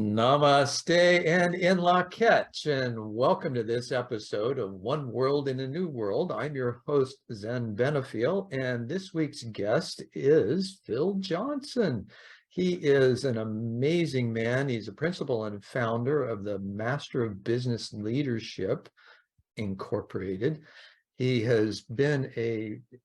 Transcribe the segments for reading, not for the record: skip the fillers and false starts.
Namaste and in la catch, and welcome to this episode of One World in a New World. I'm your host, Zen Benefiel, and this week's guest is Phil Johnson. He is an amazing man. He's a principal and founder of the Master of Business Leadership Incorporated. He has been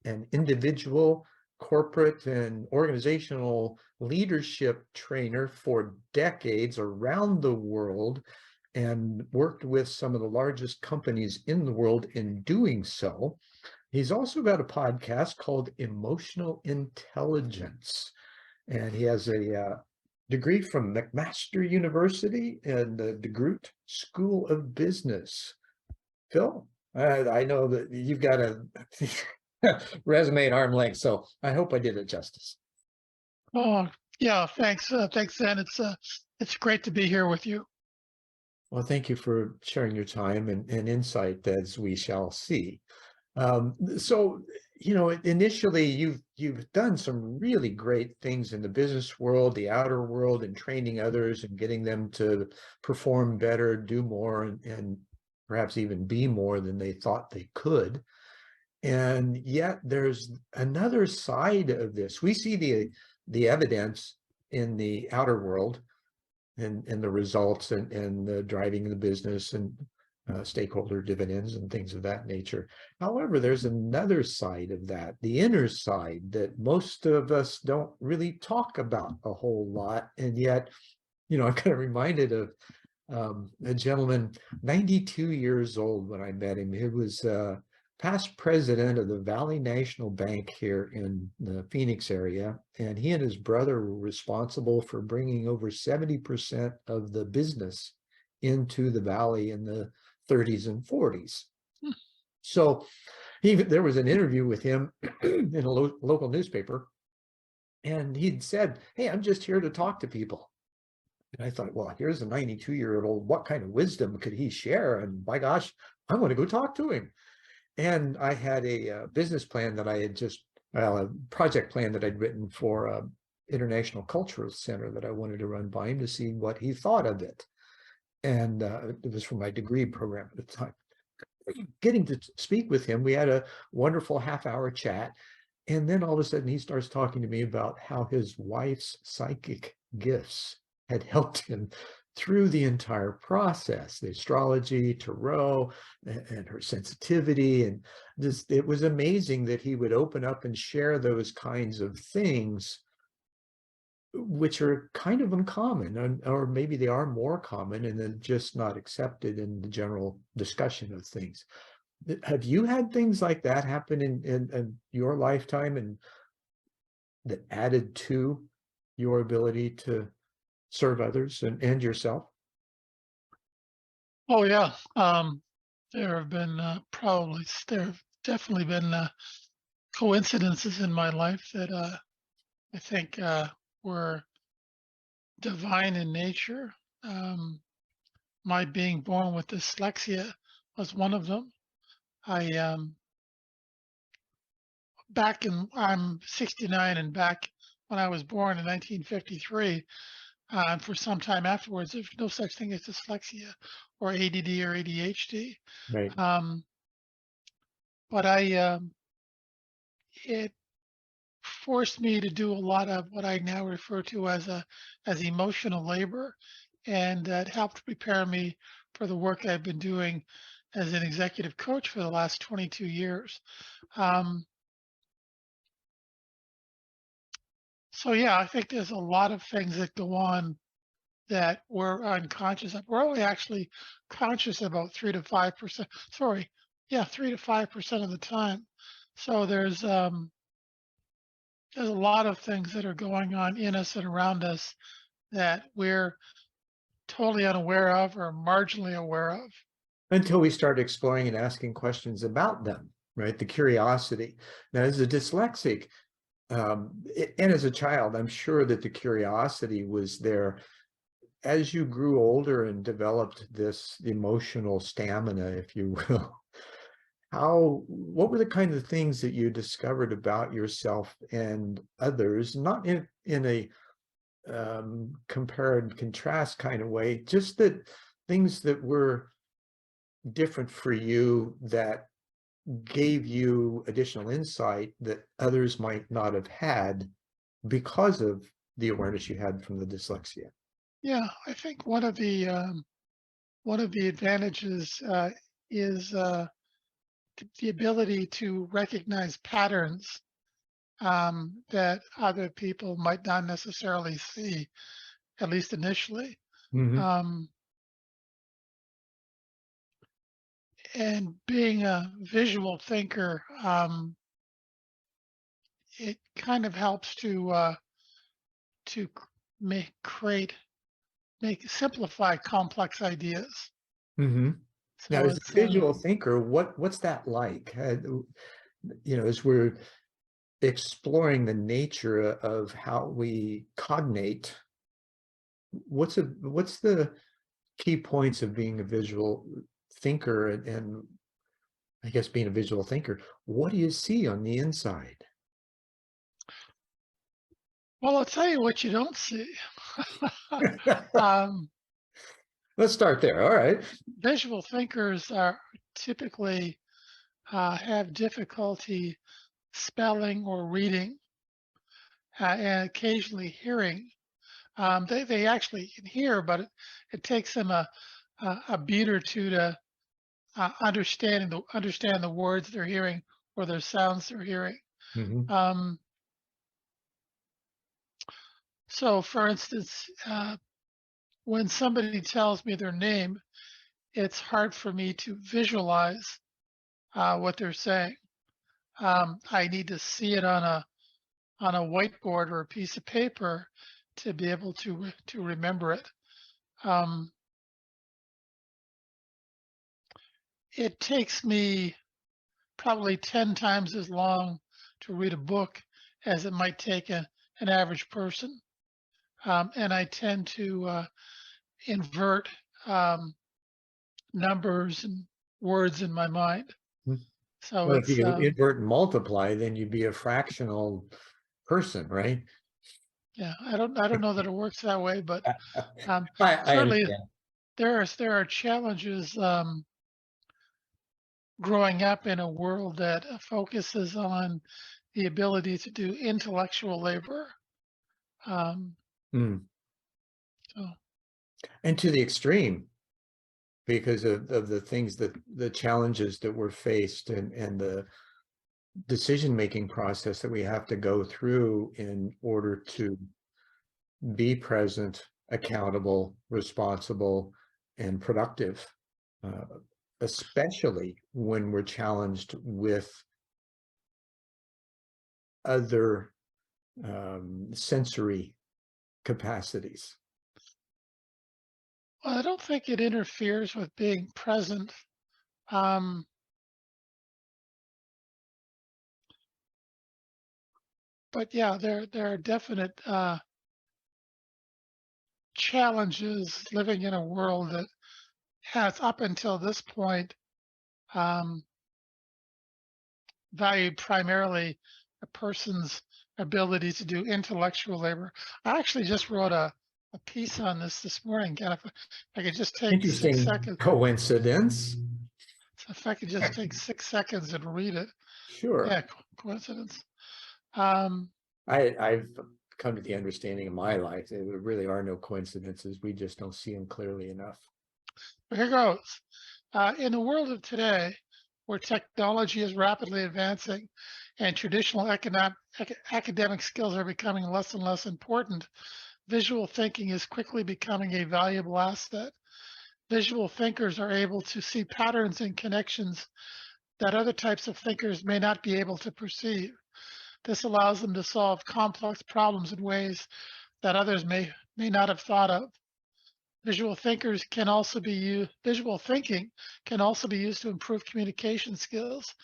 an individual, corporate, and organizational leadership trainer for decades around the world and worked with some of the largest companies in the world in doing so. He's also got a podcast called Emotional Intelligence, and he has a degree from McMaster University and the DeGroote School of Business. Phil, I know that you've got a resume at arm length, so I hope I did it justice. Oh, yeah, thanks. Thanks, Zen. It's great to be here with you. Well, thank you for sharing your time and insight, as we shall see. So, initially you've done some really great things in the business world, the outer world, and training others and getting them to perform better, do more, and perhaps even be more than they thought they could. And yet there's another side of this. We see the evidence in the outer world and the results and the driving the business and stakeholder dividends and things of that nature. However, there's another side of that, the inner side, that most of us don't really talk about a whole lot. And yet, I'm kind of reminded of a gentleman, 92 years old when I met him. He was past president of the Valley National Bank here in the Phoenix area, and he and his brother were responsible for bringing over 70% of the business into the Valley in the 30s and 40s. So there was an interview with him in a local newspaper, and he'd said, "Hey, I'm just here to talk to people." And I thought, well, here's a 92-year-old, what kind of wisdom could he share? And my gosh, I want to go talk to him. And I had a business plan that I had a project plan that I'd written for an international cultural center that I wanted to run by him to see what he thought of it. And it was for my degree program at the time. Getting to speak with him, we had a wonderful half-hour chat. And then all of a sudden he starts talking to me about how his wife's psychic gifts had helped him through the entire process, the astrology, tarot, and her sensitivity. And it was amazing that he would open up and share those kinds of things, which are kind of uncommon, or maybe they are more common and then just not accepted in the general discussion of things. Have you had things like that happen in your lifetime and that added to your ability to serve others and yourself? Oh, yeah. There have definitely been coincidences in my life that I think were divine in nature. My being born with dyslexia was one of them. I'm 69, and back when I was born in 1953, for some time afterwards, there's no such thing as dyslexia or ADD or ADHD. Right. But it forced me to do a lot of what I now refer to as emotional labor, and that helped prepare me for the work I've been doing as an executive coach for the last 22 years. So yeah, I think there's a lot of things that go on that we're unconscious of. We're only actually conscious about 3 to 5%. 3 to 5% of the time. So there's a lot of things that are going on in us and around us that we're totally unaware of or marginally aware of. Until we start exploring and asking questions about them, right? The curiosity. Now, as a dyslexic, and as a child, I'm sure that the curiosity was there. As you grew older and developed this emotional stamina, if you will, what were the kind of things that you discovered about yourself and others, not in a compare and contrast kind of way, just that things that were different for you that gave you additional insight that others might not have had because of the awareness you had from the dyslexia. Yeah, I think one of the advantages is the ability to recognize patterns that other people might not necessarily see, at least initially. Hmm. Um, and being a visual thinker, it kind of helps to create, make simplify complex ideas. Hmm. Now, So as a it's visual thinker, what's that like? As we're exploring the nature of how we cognate, what's the key points of being a visual thinker and I guess being a visual thinker, what do you see on the inside? well, I'll tell you what you don't see. um, Let's start there. All right. Visual thinkers are typically have difficulty spelling or reading, and occasionally hearing. They actually can hear, but it takes them a beat or two to understand the words they're hearing or the sounds they're hearing. Hmm. Um, so, for instance, when somebody tells me their name, it's hard for me to visualize what they're saying. I need to see it on a whiteboard or a piece of paper to be able to remember it. Um, it takes me probably 10 times as long to read a book as it might take an average person. And I tend to invert um, numbers and words in my mind. So Well, if it's you invert and multiply, then you'd be a fractional person, right? yeah, I don't know that it works that way, but I certainly understand. there are challenges growing up in a world that focuses on the ability to do intellectual labor. Um, Mm. so And to the extreme, because of the things that the challenges that we're faced and the decision-making process that we have to go through in order to be present, accountable, responsible, and productive, uh, especially when we're challenged with other sensory capacities. well, I don't think it interferes with being present. Um, but yeah, there are definite challenges living in a world that has up until this point um, valued primarily a person's ability to do intellectual labor. I actually just wrote a piece on this morning. Ken, if I could just take six Interesting seconds, coincidence. if I could just take 6 seconds and read it. Sure. Yeah, coincidence. Um, I've come to the understanding in my life that there really are no coincidences. We just don't see them clearly enough. but here goes. In the world of today, where technology is rapidly advancing and traditional academic skills are becoming less and less important, visual thinking is quickly becoming a valuable asset. Visual thinkers are able to see patterns and connections that other types of thinkers may not be able to perceive. This allows them to solve complex problems in ways that others may not have thought of. Visual thinking can also be used to improve communication skills.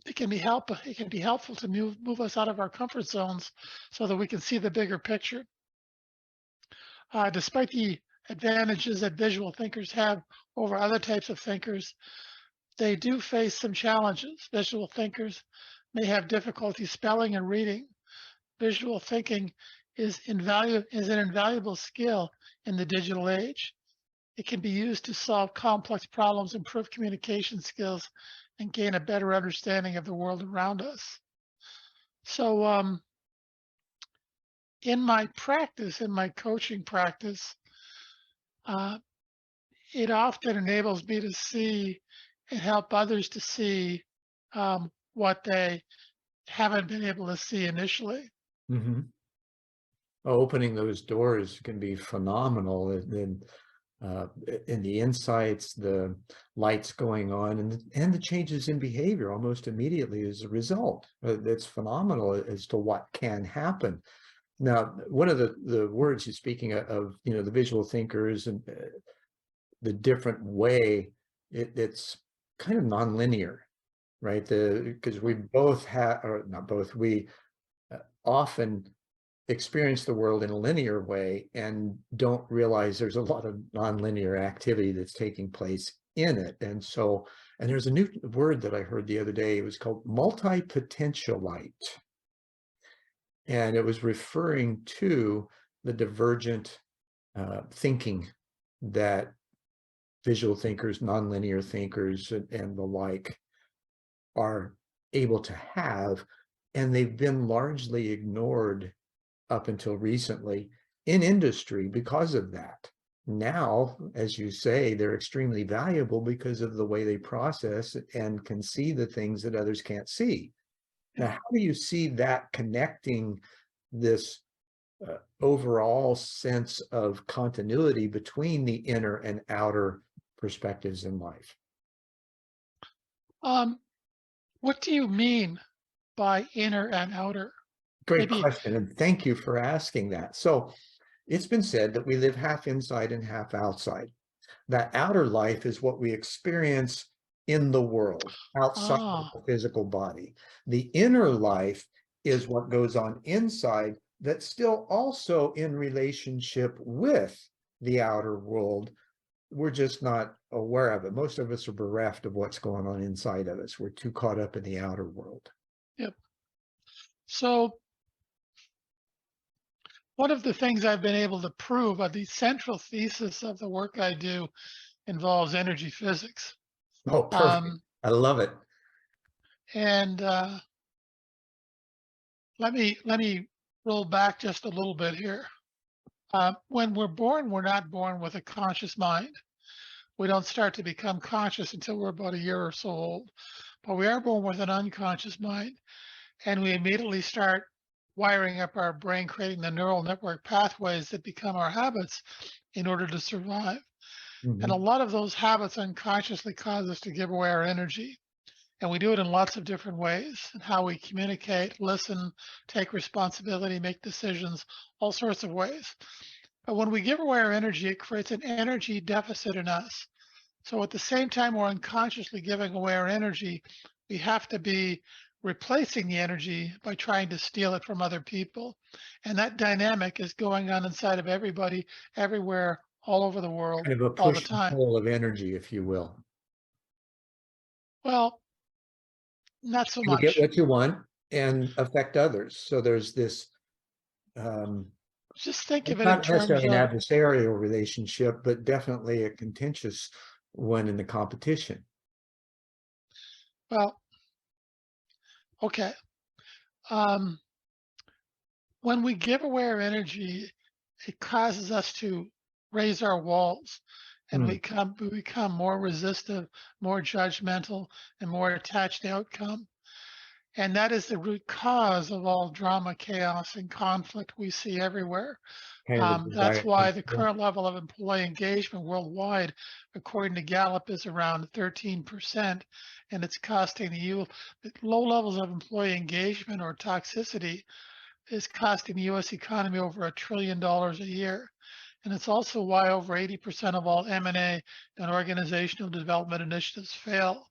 It can be helpful to move us out of our comfort zones so that we can see the bigger picture. Despite the advantages that visual thinkers have over other types of thinkers, they do face some challenges. Visual thinkers may have difficulty spelling and reading. Visual thinking is an invaluable skill in the digital age. It can be used to solve complex problems, improve communication skills, and gain a better understanding of the world around us. So, in my practice, in my coaching practice, uh, it often enables me to see and help others to see what they haven't been able to see initially. Hmm. Opening those doors can be phenomenal. In the insights, the lights going on, and the changes in behavior almost immediately as a result. It's phenomenal as to what can happen. Now, one of the words you're speaking of, the visual thinkers and the different way, it's kind of nonlinear, right? Because we both have, or not both, we often experience the world in a linear way and don't realize there's a lot of nonlinear activity that's taking place in it. And there's a new word that I heard the other day. It was called multi-potential light. And it was referring to the divergent thinking that visual thinkers, nonlinear thinkers, and the like are able to have. And they've been largely ignored up until recently in industry because of that. Now, as you say, they're extremely valuable because of the way they process and can see the things that others can't see. Now, how do you see that connecting this overall sense of continuity between the inner and outer perspectives in life? Um, what do you mean by inner and outer? Great Maybe, question, and thank you for asking that. So it's been said that we live half inside and half outside. That outer life is what we experience in the world, outside of ah, the physical body. The inner life is what goes on inside that's still also in relationship with the outer world. We're just not aware of it. Most of us are bereft of what's going on inside of us. We're too caught up in the outer world. yep. So one of the things I've been able to prove, the central thesis of the work I do involves energy physics. Oh, perfect. Um, I love it. and let me roll back just a little bit here. When we're born, we're not born with a conscious mind. We don't start to become conscious until we're about a year or so old. But we are born with an unconscious mind, and we immediately start wiring up our brain, creating the neural network pathways that become our habits in order to survive. And a Mhm. lot of those habits unconsciously cause us to give away our energy. And we do it in lots of different ways, and how we communicate, listen, take responsibility, make decisions, all sorts of ways. But when we give away our energy, it creates an energy deficit in us. So at the same time we're unconsciously giving away our energy, we have to be replacing the energy by trying to steal it from other people. And that dynamic is going on inside of everybody, everywhere, all over the world, Kind of a all the push and time. pull of energy, if you will. Well, not so You'll get much. what you want and affect others. So there's this, um, Just think of it's it in not terms necessarily an of, adversarial relationship, but definitely a contentious one in the competition. well, okay. Um, when we give away our energy, it causes us to raise our walls, and Mm, we become more resistive, more judgmental, and more attached to outcome. And that is the root cause of all drama, chaos, and conflict we see everywhere. kind of a That's desire why the control. current level of employee engagement worldwide, according to Gallup, is around 13%, and it's costing the low levels of employee engagement or toxicity is costing the U.S. economy over $1 trillion a year. And it's also why over 80% of all M&A and organizational development initiatives fail.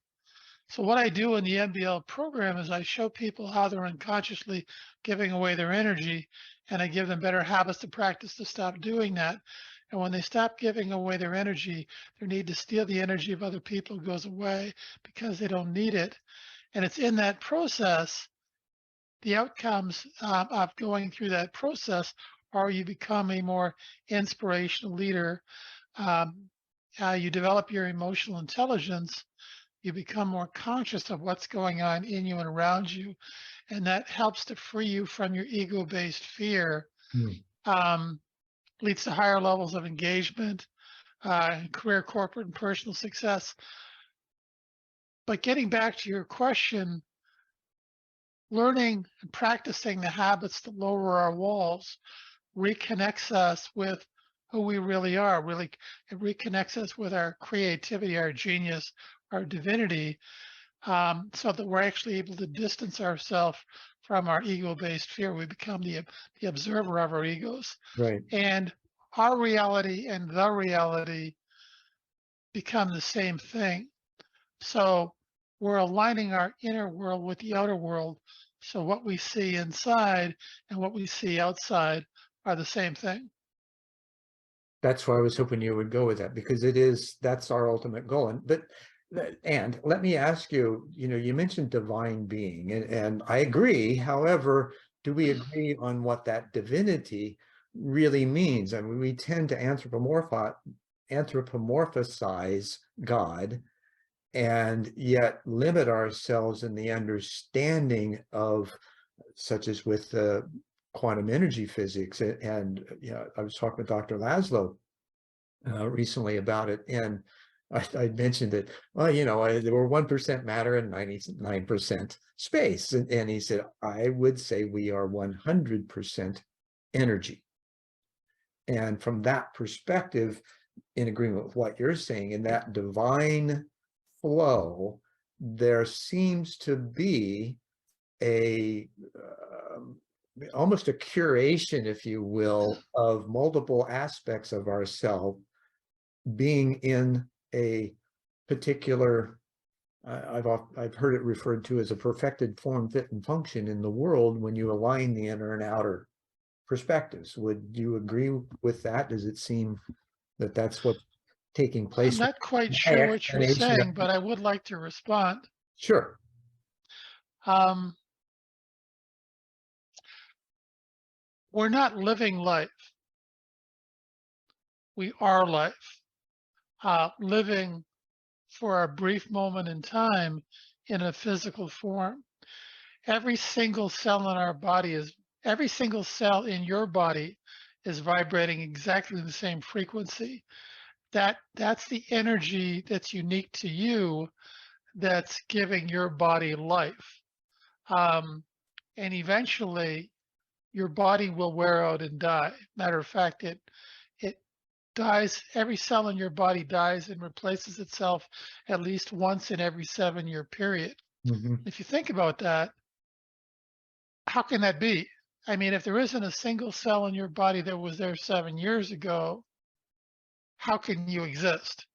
So what I do in the MBL program is I show people how they're unconsciously giving away their energy, and I give them better habits to practice to stop doing that. And when they stop giving away their energy, their need to steal the energy of other people goes away because they don't need it. And it's in that process, the outcomes of going through that process or you become a more inspirational leader. Um, you develop your emotional intelligence, you become more conscious of what's going on in you and around you, and that helps to free you from your ego-based fear. Mm. Um, Leads to higher levels of engagement, career, corporate, and personal success. But getting back to your question, learning and practicing the habits that lower our walls reconnects us with who we really are. Really, it reconnects us with our creativity, our genius, our divinity, so that we're actually able to distance ourselves from our ego-based fear. We become the observer of our egos, Right. and our reality and the reality become the same thing. So we're aligning our inner world with the outer world. So what we see inside and what we see outside are the same thing. That's where I was hoping you would go with that, because that's our ultimate goal. And let me ask you, you mentioned divine being, and I agree. However, do we agree on what that divinity really means? I mean, we tend to anthropomorphize God, and yet limit ourselves in the understanding of, such as with quantum energy physics. And I was talking with Dr. Laszlo recently about it, and I mentioned that, well, there were 1% matter and 99% space, and he said, I would say we are 100% energy. And from that perspective, in agreement with what you're saying, in that divine flow, there seems to be a almost a curation, if you will, of multiple aspects of ourselves being in a particular, I've heard it referred to as a perfected form, fit, and function in the world when you align the inner and outer perspectives. Would you agree with that? Does it seem that that's what's taking I'm place? not quite My sure what you're explanation of, saying, but I would like to respond. sure. Um, we're not living life. We are life, living for a brief moment in time in a physical form. Every single cell in our body every single cell in your body is vibrating exactly the same frequency. That's the energy that's unique to you, that's giving your body life. Um, and eventually your body will wear out and die. Matter of fact, it dies. Every cell in your body dies and replaces itself at least once in every 7-year period. Mhm. If you think about that, how can that be? I mean, if there isn't a single cell in your body that was there 7 years ago, how can you exist?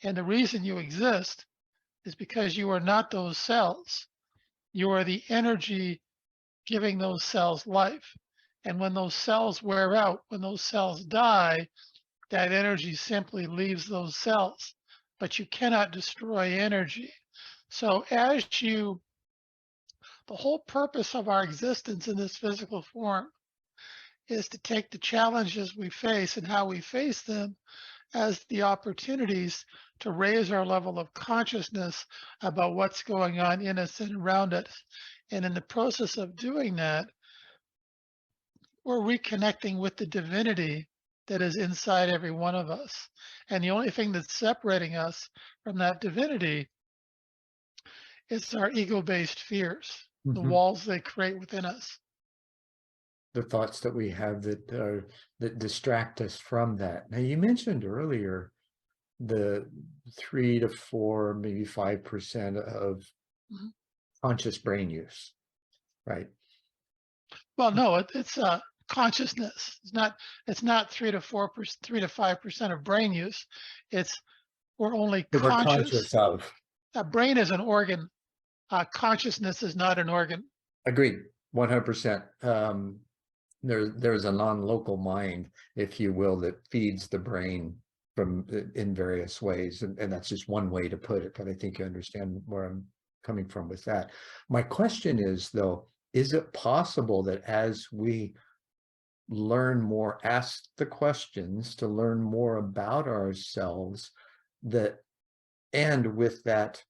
And the reason you exist is because you are not those cells. You are the energy giving those cells life. And when those cells wear out, when those cells die, that energy simply leaves those cells. But you cannot destroy energy. So the whole purpose of our existence in this physical form is to take the challenges we face and how we face them as the opportunities to raise our level of consciousness about what's going on in us and around us. And in the process of doing that, we're reconnecting with the divinity that is inside every one of us. And the only thing that's separating us from that divinity is our ego-based fears, the Mhm. walls they create within us. The thoughts that we have that distract us from that. Now, you mentioned earlier the 3 to 4, maybe 5% of Mhm. conscious brain use, right? Well, no, it's consciousness. It's not 3 to 5% of brain use. It's we're only That we're conscious. conscious of. A brain is an organ. Consciousness is not an organ. Agreed, 100%. There's a non-local mind, if you will, that feeds the brain from in various ways, and that's just one way to put it. But I think you understand where I'm coming from with that. My question is, though, is it possible that as we learn more, ask the questions to learn more about ourselves, that, and with that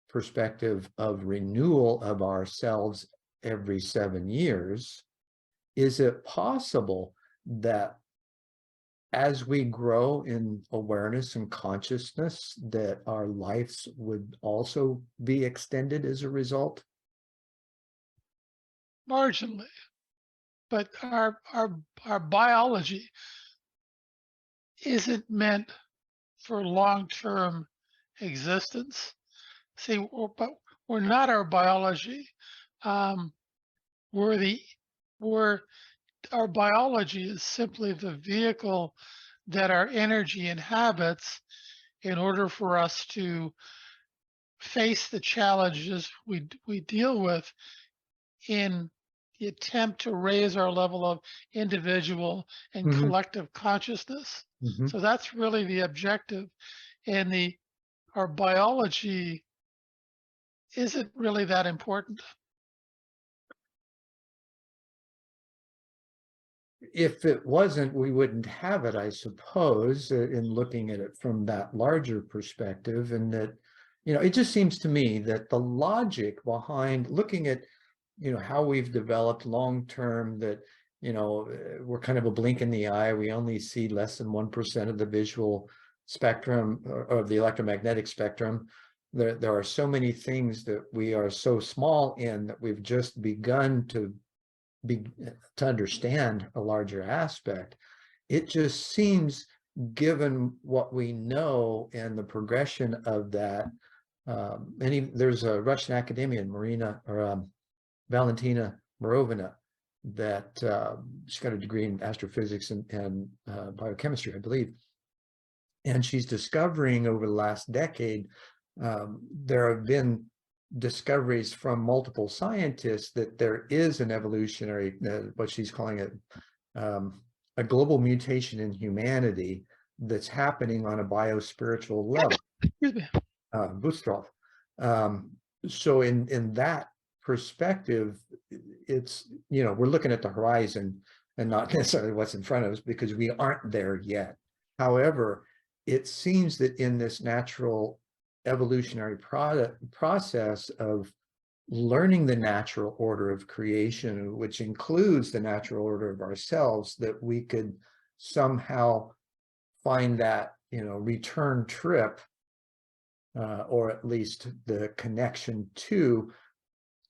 perspective of renewal of ourselves every 7 years, is it possible that as we grow in awareness and consciousness, that our lives would also be extended as a result? Marginally, but our biology isn't meant for long-term existence. See, but we're not our biology. Um, we're the we're our biology is simply the vehicle that our energy inhabits in order for us to face the challenges we deal with in the attempt to raise our level of individual and Hmm. collective consciousness. Hmm. So that's really the objective. And the our biology isn't really that important. If it wasn't, we wouldn't have it, I suppose, in looking at it from that larger perspective. And that, it just seems to me that the logic behind looking at, how we've developed long term, that, we're kind of a blink in the eye. We only see less than 1% of the visual spectrum, or of the electromagnetic spectrum. There are so many things that we are so small in, that we've just begun be to understand a larger aspect. It just seems, given what we know and the progression of that, there's a Russian academician, Valentina Morovina, that she's got a degree in astrophysics and biochemistry, I believe. And she's discovering over the last decade, there have been discoveries from multiple scientists that there is an evolutionary, what she's calling it, a global mutation in humanity that's happening on a biospiritual level. Excuse me. Bustrov. So in that perspective, it's, we're looking at the horizon and not necessarily what's in front of us, because we aren't there yet. However, it seems that in this natural evolutionary process of learning the natural order of creation, which includes the natural order of ourselves, that we could somehow find that, return trip, or at least the connection to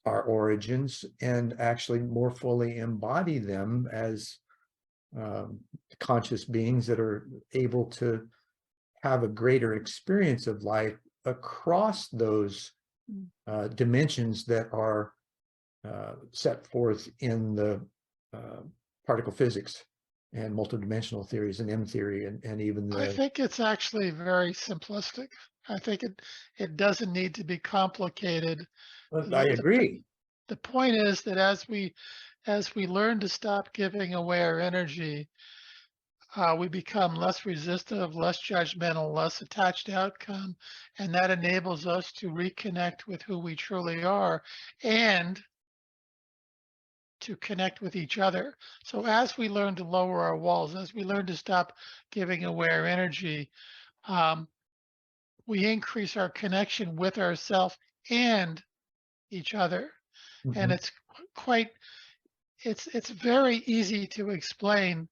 our origins, and actually more fully embody them as conscious beings that are able to have a greater experience of life across those dimensions that are set forth in the particle physics and multidimensional theories and M theory, and even I the. think it's actually very simplistic. I think it doesn't need to be complicated. I The agree. the point is that as we learn to stop giving away our energy, we become less resistive, less judgmental, less attached to outcome, and that enables us to reconnect with who we truly are and to connect with each other. So as we learn to lower our walls, as we learn to stop giving away our energy, um, we increase our connection with ourselves and each other. And Mhm. it's quite it's very easy to explain.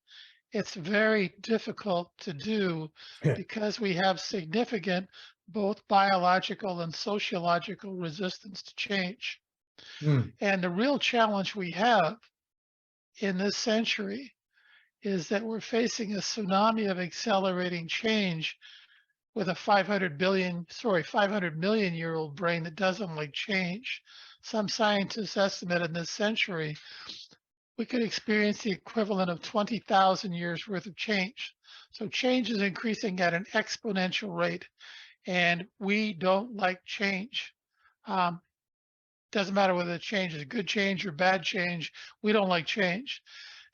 It's very difficult to do because we have significant both biological and sociological resistance to change. Mm. And the real challenge we have in this century is that we're facing a tsunami of accelerating change with a 500 million year old brain that doesn't like change. Some scientists estimate in this century we could experience the equivalent of 20,000 years worth of change. So change is increasing at an exponential rate, and we don't like change. Um, doesn't matter whether the change is good change or bad change, we don't like change.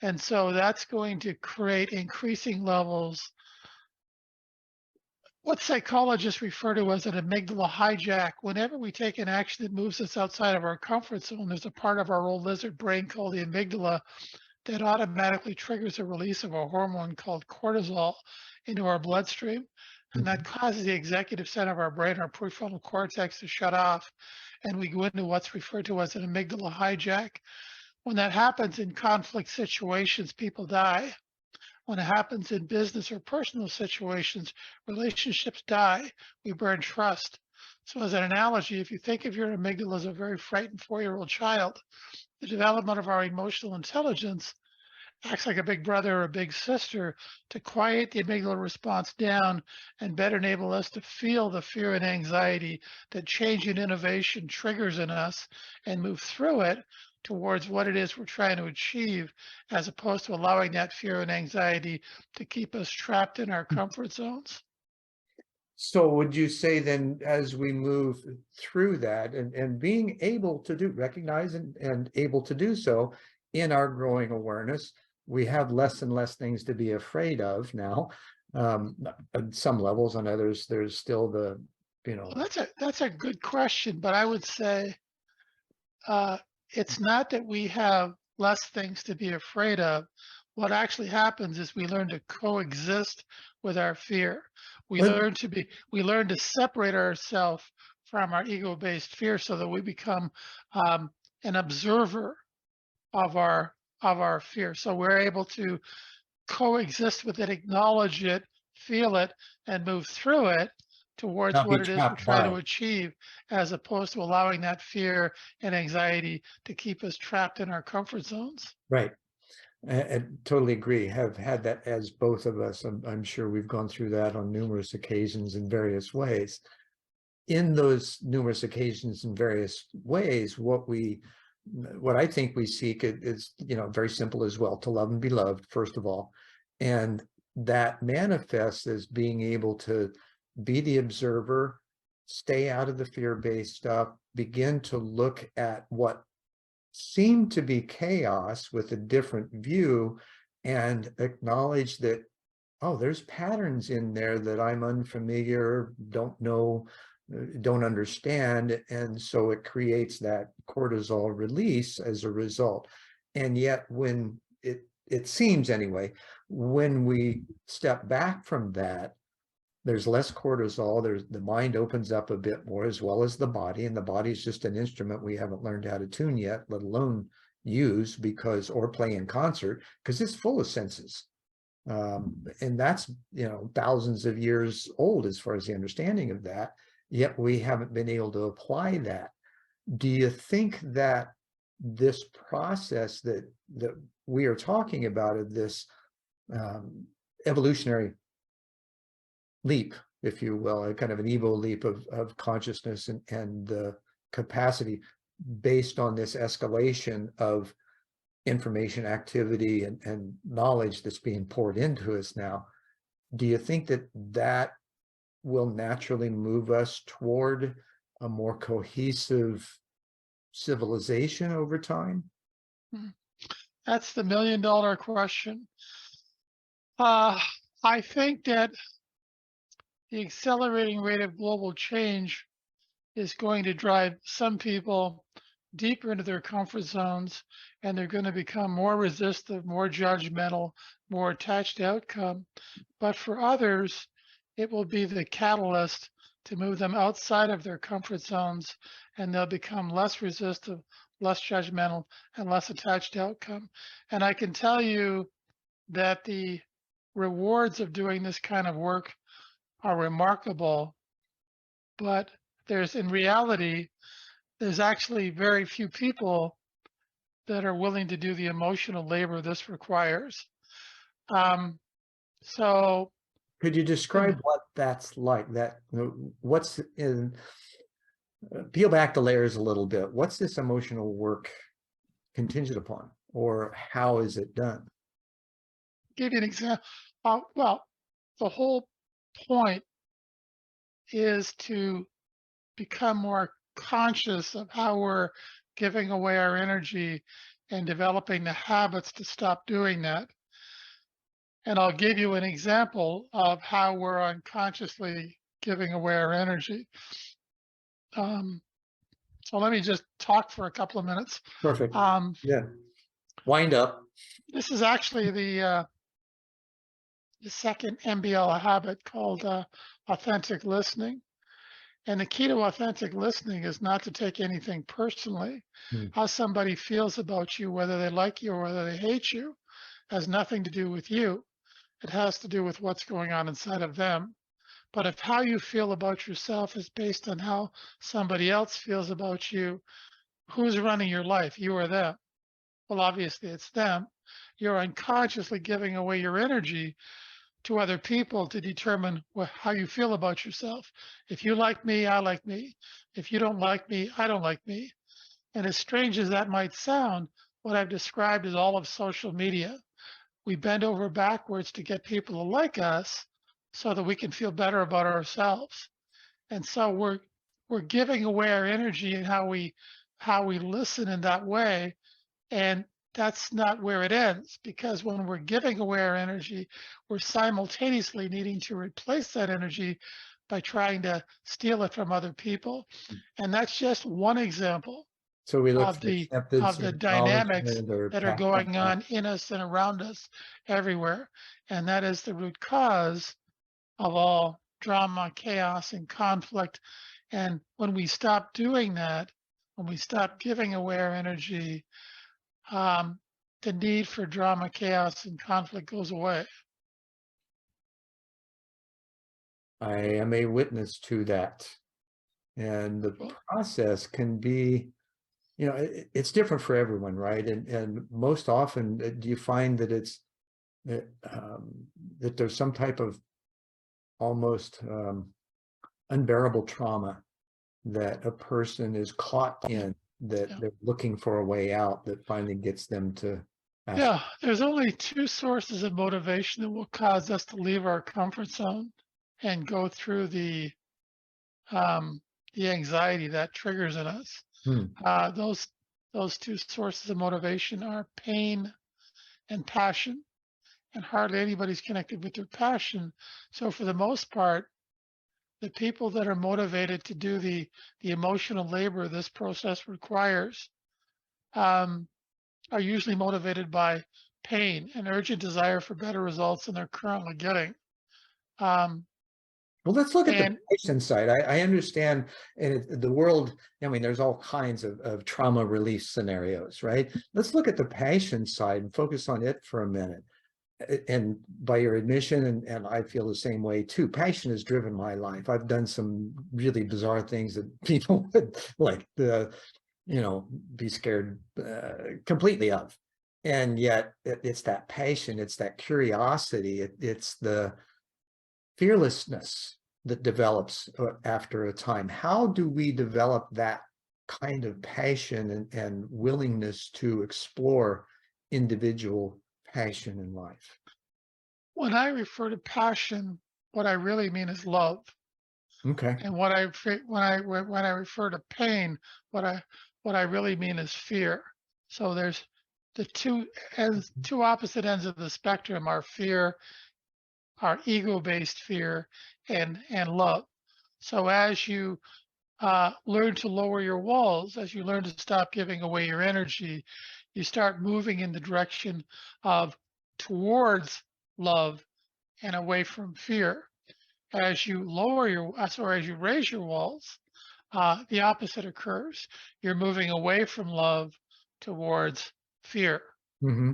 And so that's going to create increasing levels, what psychologists refer to as an amygdala hijack. Whenever we take an action that moves us outside of our comfort zone, there's a part of our old lizard brain called the amygdala that automatically triggers a release of a hormone called cortisol into our bloodstream. And that Mhm. causes the executive center of our brain, our prefrontal cortex, to shut off. And we go into what's referred to as an amygdala hijack. When that happens in conflict situations, people die. When it happens in business or personal situations, relationships die. We burn trust. So, as an analogy, if you think of your amygdala as a very frightened 4-year-old child, the development of our emotional intelligence acts like a big brother or a big sister to quiet the amygdala response down and better enable us to feel the fear and anxiety that change and innovation triggers in us and move through it towards what it is we're trying to achieve, as opposed to allowing that fear and anxiety to keep us trapped in our comfort zones. So would you say then, as we move through that and being able to recognize and able to do so in our growing awareness, we have less and less things to be afraid of now. At some levels, on others, there's still the, you know, Well, that's a good question, but I would say uh, it's not that we have less things to be afraid of. What actually happens is we learn to coexist with our fear. but We learn to separate ourselves from our ego-based fear so that we become um, an observer of our fear. So we're able to coexist with it, acknowledge it, feel it, and move through it towards not be what it is we're trapped trying by to it. achieve, as opposed to allowing that fear and anxiety to keep us trapped in our comfort zones. Right. I totally agree. Have had that as both of us. I'm sure we've gone through that on numerous occasions in various ways. In those numerous occasions in various ways, what I think we seek is, very simple as well, to love and be loved, first of all. And that manifests as being able to be the observer, stay out of the fear-based stuff, begin to look at what seemed to be chaos with a different view and acknowledge that, oh, there's patterns in there that I'm unfamiliar, don't know, don't understand. And so it creates that cortisol release as a result. And yet when it seems anyway, when we step back from that, there's less cortisol, the mind opens up a bit more, as well as the body, and the body is just an instrument we haven't learned how to tune yet, let alone use, or play in concert, because it's full of senses. And that's, thousands of years old as far as the understanding of that, yet we haven't been able to apply that. Do you think that this process that we are talking about, of this evolutionary leap, if you will, a kind of an Evo leap of consciousness and the capacity based on this escalation of information activity and knowledge that's being poured into us now, do you think that that will naturally move us toward a more cohesive civilization over time? Hmm. That's the million-dollar question. Uh, I think that the accelerating rate of global change is going to drive some people deeper into their comfort zones, and they're going to become more resistive, more judgmental, more attached to outcome. But for others, it will be the catalyst to move them outside of their comfort zones, and they'll become less resistive, less judgmental, and less attached to outcome. And I can tell you that the rewards of doing this kind of work are remarkable, but in reality, there's actually very few people that are willing to do the emotional labor this requires. Um, so, Could you the, describe what that's like? What's in, peel back the layers a little bit. What's this emotional work contingent upon, or how is it done? give you an example. Well, the whole point is to become more conscious of how we're giving away our energy and developing the habits to stop doing that. And I'll give you an example of how we're unconsciously giving away our energy. Um, so let me just talk for a couple of minutes. Perfect. Um, Yeah. Wind up. This is actually the second MBL habit called authentic listening. And the key to authentic listening is not to take anything personally. Hmm. How somebody feels about you, whether they like you or whether they hate you, has nothing to do with you. It has to do with what's going on inside of them. But if how you feel about yourself is based on how somebody else feels about you, who's running your life, you or them? Well, obviously it's them. You're unconsciously giving away your energy to other people to determine how you feel about yourself. If you like me, I like me. If you don't like me, I don't like me. And as strange as that might sound, what I've described is all of social media. We bend over backwards to get people to like us so that we can feel better about ourselves. And so we're giving away our energy and how we listen in that way. And that's not where it ends, because when we're giving away our energy, we're simultaneously needing to replace that energy by trying to steal it from other people. And that's just one example So we look of for the acceptance of or the dynamics acknowledgement or that are pat on going the back. on in us and around us everywhere. And that is the root cause of all drama, chaos, and conflict. And when we stop doing that, when we stop giving away our energy, um, the need for drama, chaos, and conflict goes away. I am a witness to that. And the Well, process can be, it's different for everyone, right? And most often, do you find that that, that there's some type of almost unbearable trauma that a person is caught yeah, in, that yeah. they're looking for a way out that finally gets them to ask. Yeah, there's only two sources of motivation that will cause us to leave our comfort zone and go through um, the anxiety that triggers in us. Hmm. Those two sources of motivation are pain and passion, and hardly anybody's connected with their passion. So for the most part, the people that are motivated to do the emotional labor this process requires um, are usually motivated by pain and urgent desire for better results than they're currently getting. Um, Well, let's look at the and patient side. I understand the world, I mean, there's all kinds of trauma relief scenarios, right? Let's look at the patient side and focus on it for a minute. And by your admission, and I feel the same way too, passion has driven my life. I've done some really bizarre things that people would like, be scared completely of. And yet it's that passion, it's that curiosity, it's the fearlessness that develops after a time. How do we develop that kind of passion and willingness to explore individual passion in life? when I refer to passion, what I really mean is love. Okay. And when I refer to pain, what I really mean is fear. So there's the two opposite ends of the spectrum are fear, are ego-based fear, and love. So as you learn to lower your walls, as you learn to stop giving away your energy, you start moving in the direction of towards love and away from fear. As you as you raise your walls, the opposite occurs. You're moving away from love towards fear. Mm-hmm.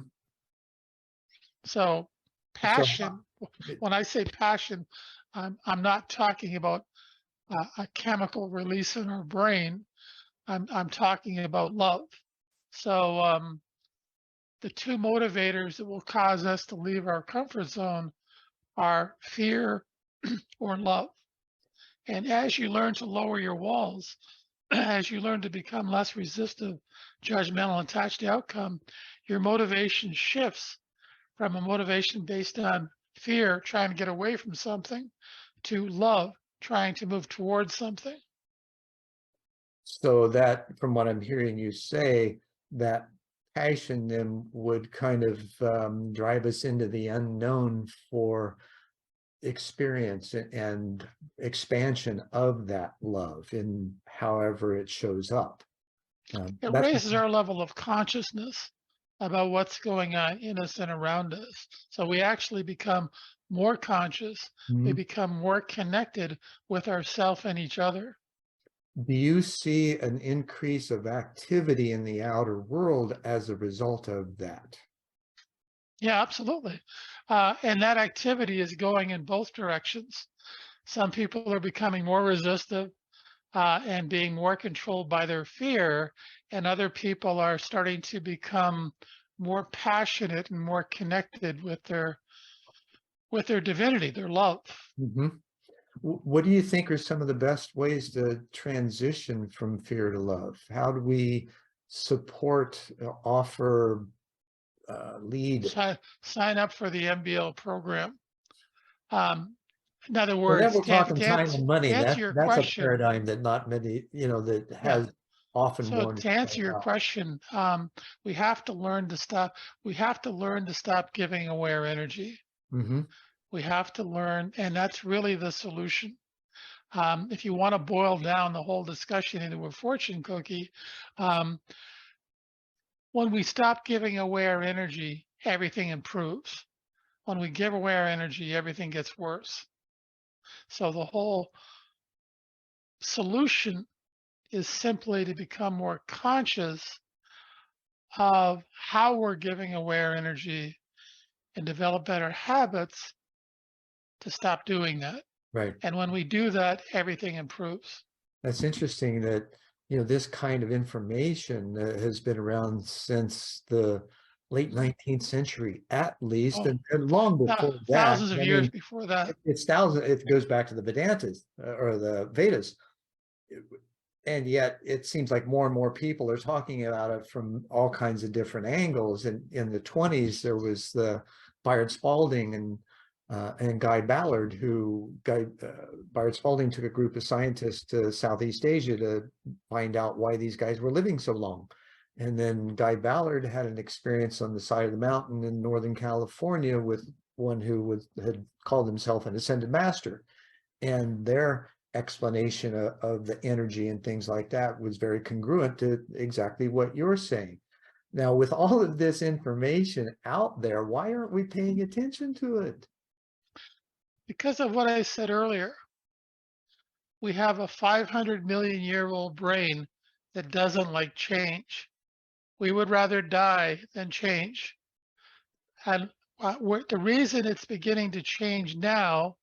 So So, passion, when I say passion, I'm not talking about a chemical release in our brain. I'm talking about love. So the two motivators that will cause us to leave our comfort zone are fear or love. And as you learn to lower your walls, as you learn to become less resistive, judgmental, and attached to outcome, your motivation shifts from a motivation based on fear, trying to get away from something, to love, trying to move towards something. so that, from what I'm hearing you say, that passion then would kind of drive us into the unknown for experience and expansion of that love in however it shows up. It That's raises our level of consciousness about what's going on in us and around us. So we actually become more conscious. We Mhm. become more connected with ourself and each other. Do you see an increase of activity in the outer world as a result of that? Yeah, absolutely. And that activity is going in both directions. Some people are becoming more resistive and being more controlled by their fear, and other people are starting to become more passionate and more connected with their divinity, their love. Mhm. What do you think are some of the best ways to transition from fear to love? How do we support, offer, lead? Sign up for the MBL program. Um, in other Well, then words, we're talking time and to money. answer your That's a question, paradigm that not many, that yeah. has often So worn to itself answer your out. question, we have to learn to stop. We have to learn to stop giving away our energy. Mhm. We have to learn, and that's really the solution. If you want to boil down the whole discussion into a fortune cookie, um, when we stop giving away our energy, everything improves. When we give away our energy, everything gets worse. So the whole solution is simply to become more conscious of how we're giving away our energy and develop better habits to stop doing that. Right. And when we do that, everything improves. That's interesting that, this kind of information has been around since the late 19th century, at least, Oh, and long before that. thousands of I years mean, before that. it's thousands, it goes back to the Vedantas or the Vedas. And yet it seems like more and more people are talking about it from all kinds of different angles. And in the 20s, there was the Byard Spalding and Guy Ballard, Byard Spalding took a group of scientists to Southeast Asia to find out why these guys were living so long. And then Guy Ballard had an experience on the side of the mountain in Northern California with one who had called himself an ascended master. And their explanation of the energy and things like that was very congruent to exactly what you're saying. Now, with all of this information out there, why aren't we paying attention to it? Because of what I said earlier, we have a 500 million-year-old brain that doesn't like change. We would rather die than change. And the reason it's beginning to change now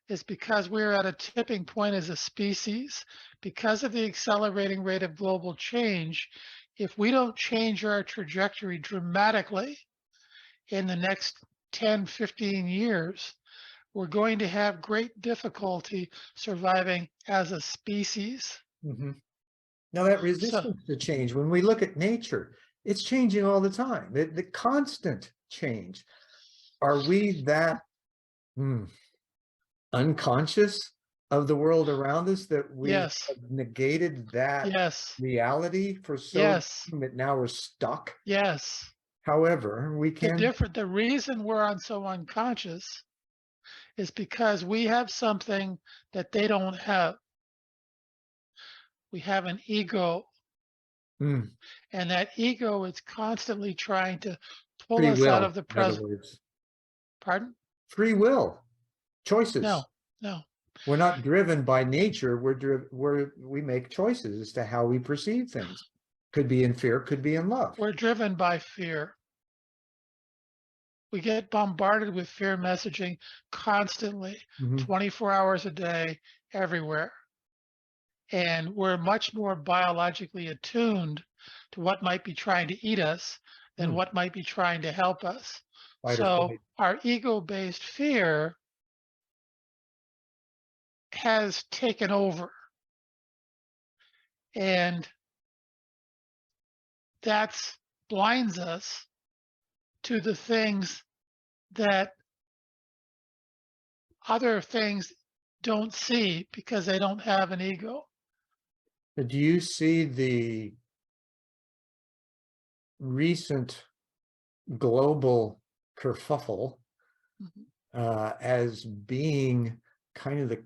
is because we're at a tipping point as a species. Because of the accelerating rate of global change, if we don't change our trajectory dramatically in the next 10, 15 years, we're going to have great difficulty surviving as a species. Mhm. Now, that So, resistance to change, when we look at nature, it's changing all the time, the constant change. Are we that hmm, unconscious of the world around us that we yes, have negated that yes, reality for so yes, long that now we're stuck? yes. However, we can The reason we're on so unconscious is because we have something that they don't have. We have an ego, mm, and that ego is constantly trying to pull free us out will, of the in other present. words, Pardon? free will, choices. No, no. We're not driven by nature. We make choices as to how we perceive things. Could be in fear, could be in love. We're driven by fear. We get bombarded with fear messaging constantly, Mhm. 24 hours a day, everywhere. And we're much more biologically attuned to what might be trying to eat us than Mm, what might be trying to help us. fight or So flight. our ego-based fear has taken over, and that's blinds us to the things that other things don't see because they don't have an ego. Do you see the recent global kerfuffle Mhm. as being kind of the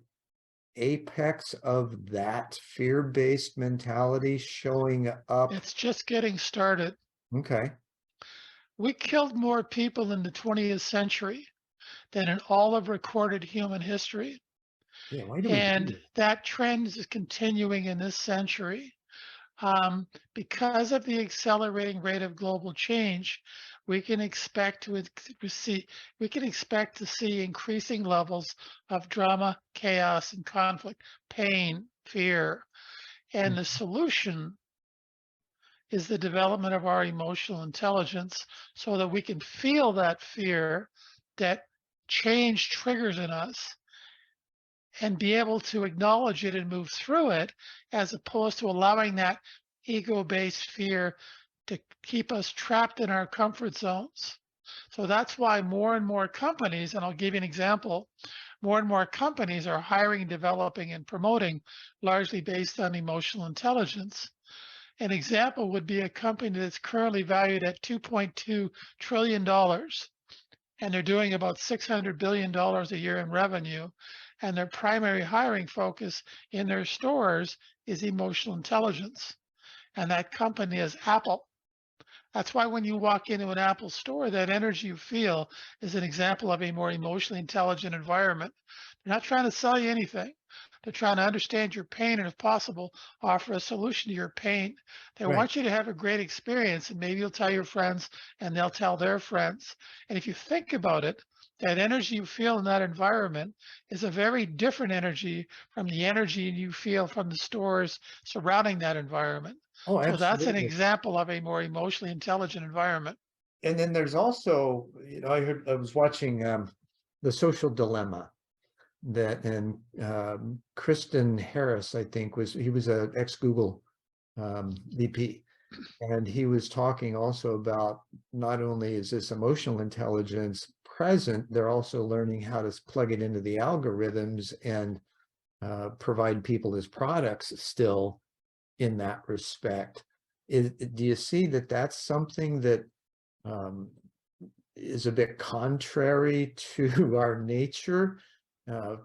apex of that fear-based mentality showing up? It's just getting started. Okay. We killed more people in the 20th century than in all of recorded human history. Yeah, why do we do And that? that trend is continuing in this century. Because of the accelerating rate of global change, we can expect to see increasing levels of drama, chaos, and conflict, pain, fear. And the solution is the development of our emotional intelligence so that we can feel that fear that change triggers in us and be able to acknowledge it and move through it, as opposed to allowing that ego-based fear to keep us trapped in our comfort zones. So that's why more and more companies, and I'll give you an example, more and more companies are hiring, developing, and promoting largely based on emotional intelligence. An example would be a company that's currently valued at $2.2 trillion dollars, and they're doing about $600 billion a year in revenue. And their primary hiring focus in their stores is emotional intelligence. And that company is Apple. That's why when you walk into an Apple store, that energy you feel is an example of a more emotionally intelligent environment. They're not trying to sell you anything. They're trying to understand your pain and, if possible, offer a solution to your pain. They Right. want you to have a great experience, and maybe you'll tell your friends and they'll tell their friends. And if you think about it, that energy you feel in that environment is a very different energy from the energy you feel from the stores surrounding that environment. Oh, So that's an absolutely. example of a more emotionally intelligent environment. And then there's also, I was watching The Social Dilemma that, and Kristen Harris, I think, he was a ex-Google VP. And he was talking also about not only is this emotional intelligence present, they're also learning how to plug it into the algorithms and provide people as products still in that respect. Do you see that that's something that um, is a bit contrary to our nature? Uh,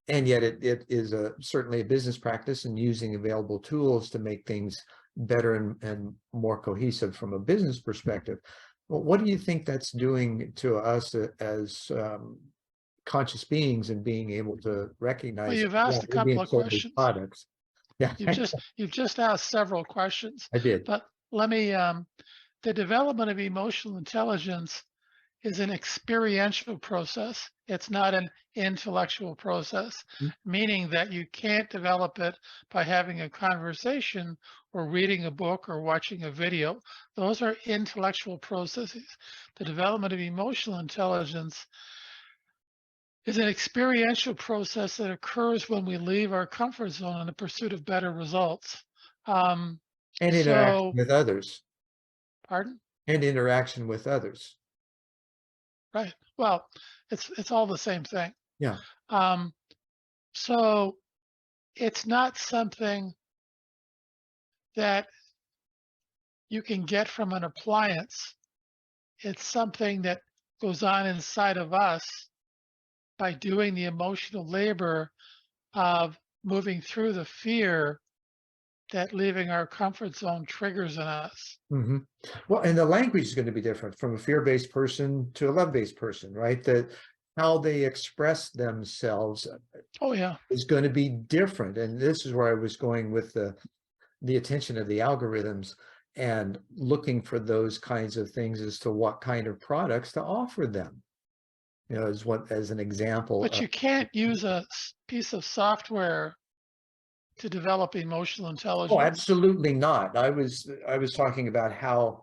and yet it is certainly a business practice and using available tools to make things better and more cohesive from a business perspective. Well, what do you think that's doing to us as conscious beings and being able to Well, recognize, you've yeah, asked a we're couple being of sold as questions. products? Yeah, You've just asked several questions, I did. but let me the development of emotional intelligence is an experiential process. It's not an intellectual process, meaning that you can't develop it by having a conversation or reading a book or watching a video. Those are intellectual processes. The development of emotional intelligence is an experiential process that occurs when we leave our comfort zone in the pursuit of better results. Um, And interaction so, with others. pardon? And interaction with others. Right. Well, it's all the same thing. Yeah. Um, so it's not something that you can get from an appliance. It's something that goes on inside of us by doing the emotional labor of moving through the fear that leaving our comfort zone triggers in us. Hmm. Well, and the language is going to be different from a fear-based person to a love-based person, right? That how they express themselves Oh yeah. is going to be different. And this is where I was going with the attention of the algorithms and looking for those kinds of things as to what kind of products to offer them. As an example But of, you can't use a piece of software to develop emotional oh, intelligence. absolutely not. I was talking about how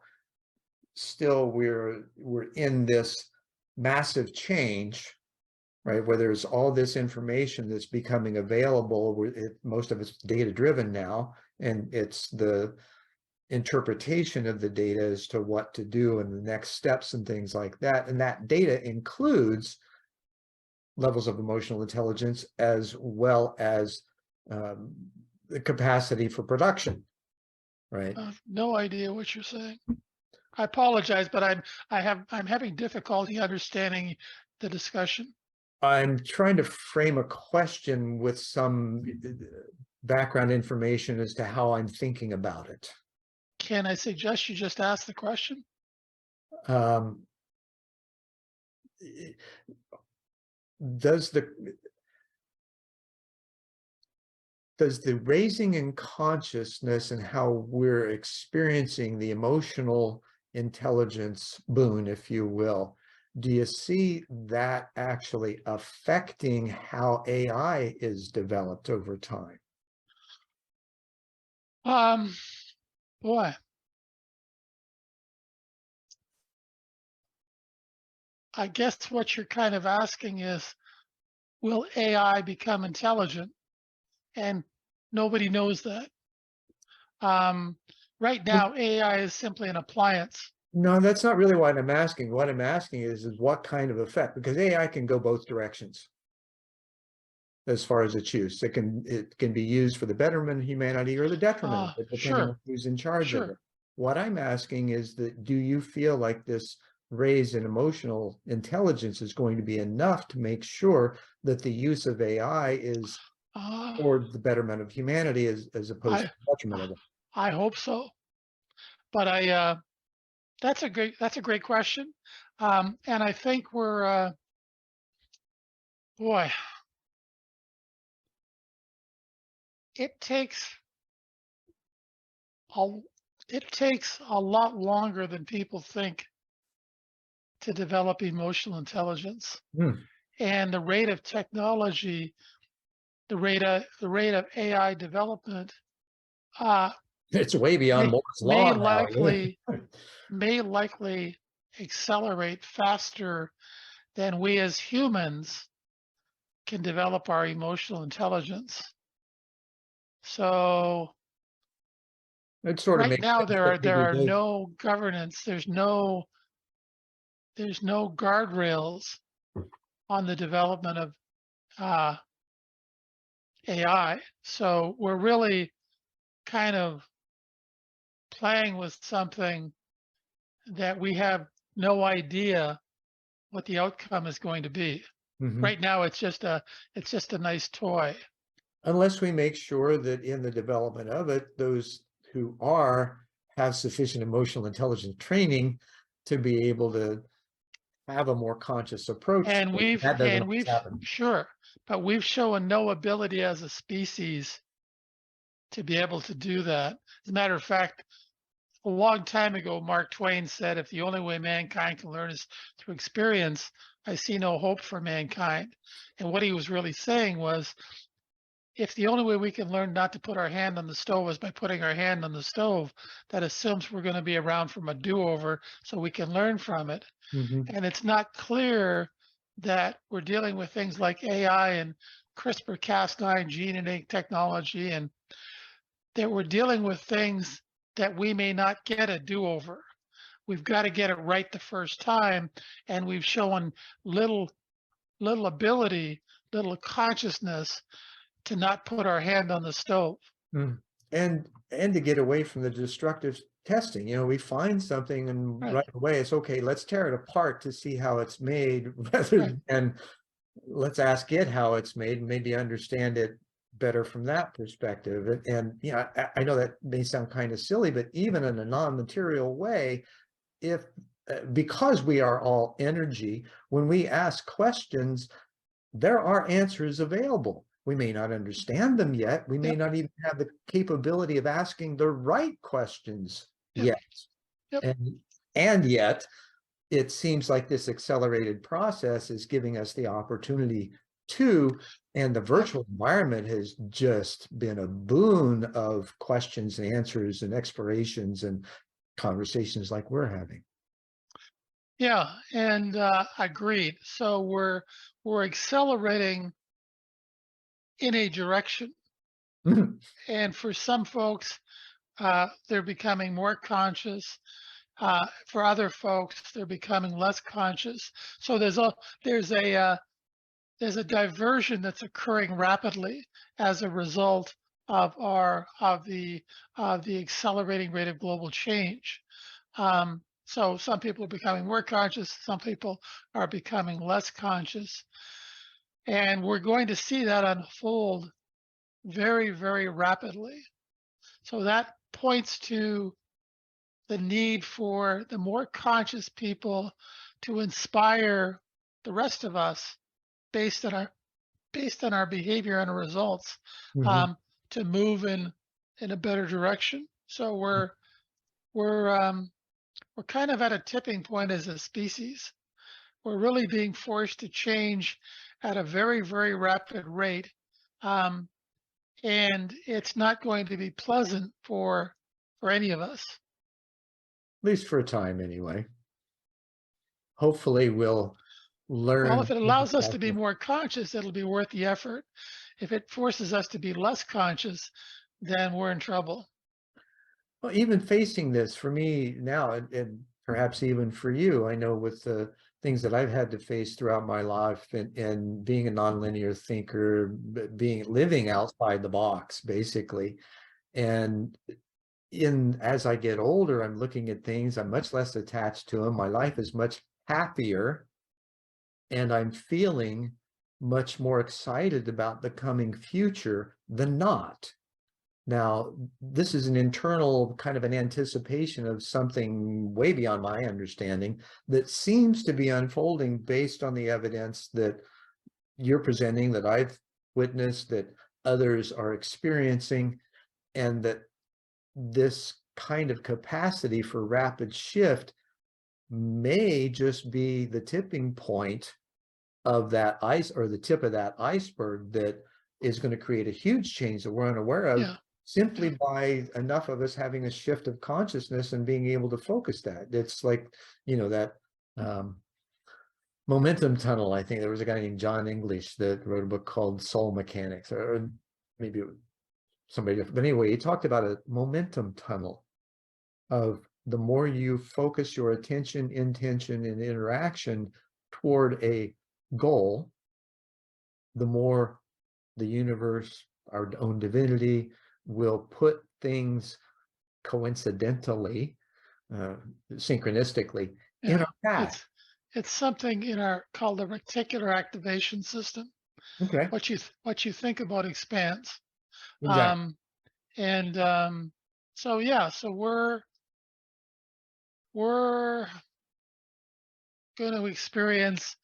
still we're in this massive change, right? Where there's all this information that's becoming available, most of it's data driven now, and it's the interpretation of the data as to what to do and the next steps and things like that. And that data includes levels of emotional intelligence as well as um, the capacity for production, right? I have no idea what you're saying. I apologize, but I'm having difficulty understanding the discussion. I'm trying to frame a question with some background information as to how I'm thinking about it. Can I suggest you just ask the question? Um, i- does the raising in consciousness and how we're experiencing the emotional intelligence boon, if you will, do you see that actually affecting how AI is developed over time? Um, Boy, I guess what you're kind of asking is, will AI become intelligent? And nobody knows that. Um, right now, AI is simply an appliance. No, that's not really what I'm asking. What I'm asking is what kind of effect, because AI can go both directions as far as its use. It can be used for the betterment of humanity or the detriment of it, depending on Sure, who's in charge of it. sure. What I'm asking is that do you feel like this raise in emotional intelligence is going to be enough to make sure that the use of AI is Uh, toward the betterment of humanity as opposed to I the detriment of it? I hope so. But that's a great question. And I think boy, it takes a it takes a lot longer than people think to develop emotional intelligence. Hmm. And the rate of technology, the rate of AI development, uh, It's way beyond may Moore's may law now. likely may likely accelerate faster than we as humans can develop our emotional intelligence. So It sort of right makes now sense that there maybe are those. no governance, there's no guardrails on the development of uh, AI. So we're really kind of playing with something that we have no idea what the outcome is going to be. Mhm. Right now, it's just a nice toy. Unless we make sure that in the development of it, those who have sufficient emotional intelligence training to be able to have a more conscious approach. That doesn't And always we've happen. sure, but we've shown no ability as a species to be able to do that. As a matter of fact, a long time ago, Mark Twain said, "If the only way mankind can learn is through experience, I see no hope for mankind." And what he was really saying was, if the only way we can learn not to put our hand on the stove is by putting our hand on the stove, that assumes we're going to be around from a do-over so we can learn from it. Mhm. And it's not clear that we're dealing with things like AI and CRISPR-Cas9 gene editing technology, and that we're dealing with things that we may not get a do-over. We've got to get it right the first time, and we've shown little ability, little consciousness to not put our hand on the stove. Mm. And to get away from the destructive testing, we find something and Right, right away it's okay, let's tear it apart to see how it's made rather right. than let's ask it how it's made and maybe understand it better from that perspective. And yeah, I know that may sound kind of silly, but even in a non-material way, if because we are all energy, when we ask questions, there are answers available. We may not understand them yet. We may Yep, not even have the capability of asking the right questions yep, yet. yep. And yet, it seems like this accelerated process is giving us the opportunity to, and the Yep. virtual environment has just been a boon of questions and answers and explorations and conversations like we're having. Yeah, and agreed. So we're accelerating in a direction, and for some folks, they're becoming more conscious. For other folks, they're becoming less conscious. So there's a there's a diversion that's occurring rapidly as a result of the accelerating rate of global change. So some people are becoming more conscious, some people are becoming less conscious, and we're going to see that unfold very, very rapidly. So that points to the need for the more conscious people to inspire the rest of us based on our behavior and our results, Mhm. um, to move in a better direction. So we're we're kind of at a tipping point as a species. We're really being forced to change at a very, very rapid rate. Um, and it's not going to be pleasant for any of us. At least for a time anyway. Hopefully, we'll Well, learn if it from the allows us to fact be that more conscious, it'll be worth the effort. If it forces us to be less conscious, then we're in trouble. well, even facing this for me now, and perhaps even for you, I know with the things that I've had to face throughout my life and being a nonlinear thinker, being living outside the box, basically. And as I get older, I'm looking at things, I'm much less attached to them. My life is much happier, and I'm feeling much more excited about the coming future than not. Now, this is an internal kind of an anticipation of something way beyond my understanding that seems to be unfolding based on the evidence that you're presenting, that I've witnessed, that others are experiencing, and that this kind of capacity for rapid shift may just be the tipping point of that ice, or the tip of that iceberg, that is going to create a huge change that we're unaware of, Yeah, simply yeah, by enough of us having a shift of consciousness and being able to focus that. It's like, that um, momentum tunnel. I think there was a guy named John English that wrote a book called Soul Mechanics, or maybe it was somebody different. But anyway, he talked about a momentum tunnel of the more you focus your attention, intention, and interaction toward a goal, the more the universe, our own divinity, will put things coincidentally, uh, synchronistically in yeah. our path. It's something in our called the reticular activation system. Okay, What you think about expands. exactly. Um, and so yeah, so we're going to experience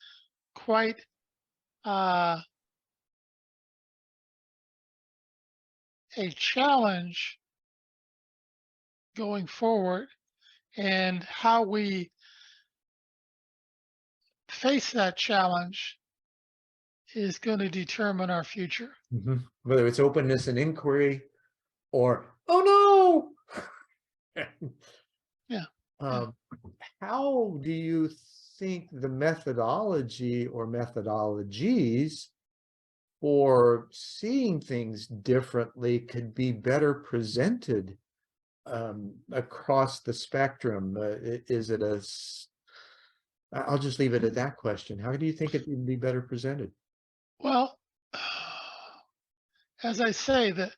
quite uh, a challenge going forward, and how we face that challenge is going to determine our future. Mhm. Whether it's openness and inquiry, or oh no. Yeah, yeah. um, how do you think the methodology or methodologies for seeing things differently could be better presented across the spectrum? Is it I'll just leave it at that question. How do you think it would be better presented? Well, as I say, the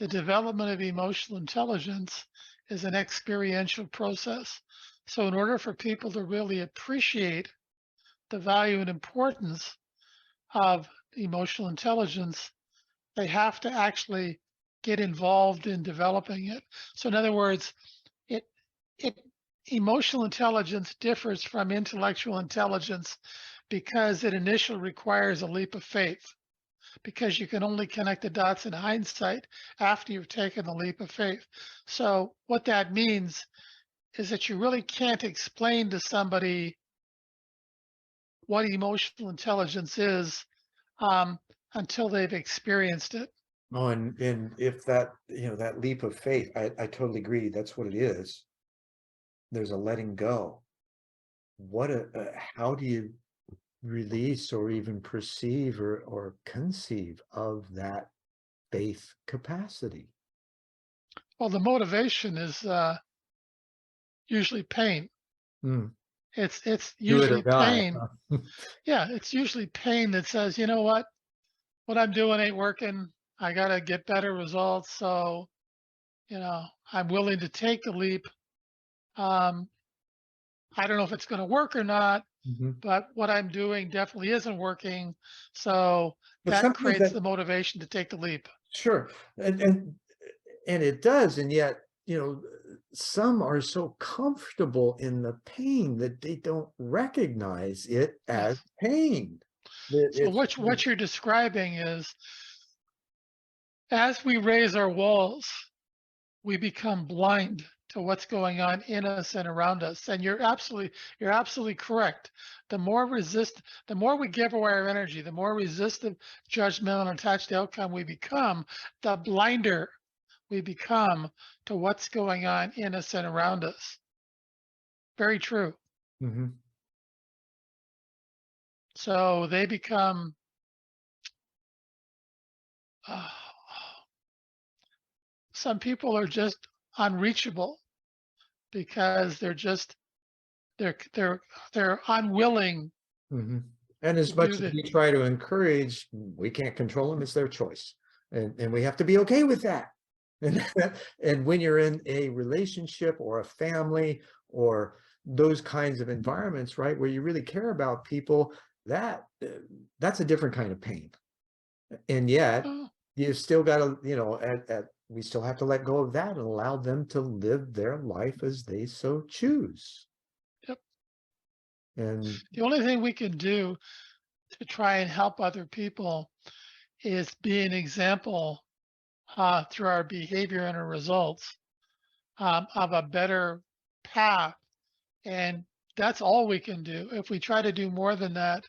development of emotional intelligence is an experiential process. So, in order for people to really appreciate the value and importance of emotional intelligence, they have to actually get involved in developing it. So, in other words, it it emotional intelligence differs from intellectual intelligence because it initially requires a leap of faith, because you can only connect the dots in hindsight after you've taken the leap of faith. So what that means is that you really can't explain to somebody what emotional intelligence is, um, until they've experienced it. Oh, and if that, that leap of faith, I totally agree. That's what it is. There's a letting go. How do you release or even perceive or conceive of that faith capacity? Well, the motivation is usually pain. Mm, It's do it or usually die. pain. Huh? Yeah, it's usually pain that says, you know what I'm doing ain't working. I got to get better results. So, I'm willing to take the leap. Um, I don't know if it's going to work or not, Mhm. but what I'm doing definitely isn't working. So But that sometimes creates that, the motivation to take the leap. sure, and it does, and yet, some are so comfortable in the pain that they don't recognize it as Yes. pain. That So it's what you're describing is as we raise our walls, we become blind to what's going on in us and around us. And you're absolutely correct. The more we give away our energy, the more resistant, judgmental, and attached to outcome we become, the blinder we become to what's going on in us and around us. Very true. Mhm. So they become uh, some people are just unreachable because they're they're unwilling Mhm. And to as do much as the we try to encourage, we can't control them, it's their choice. And we have to be okay with that. And and when you're in a relationship or a family or those kinds of environments, right, where you really care about people, that that's a different kind of pain. And yet, oh, you still gotta, at we still have to let go of that and allow them to live their life as they so choose. yep. And The only thing we can do to try and help other people is be an example through our behavior and our results of a better path. And that's all we can do. If we try to do more than that,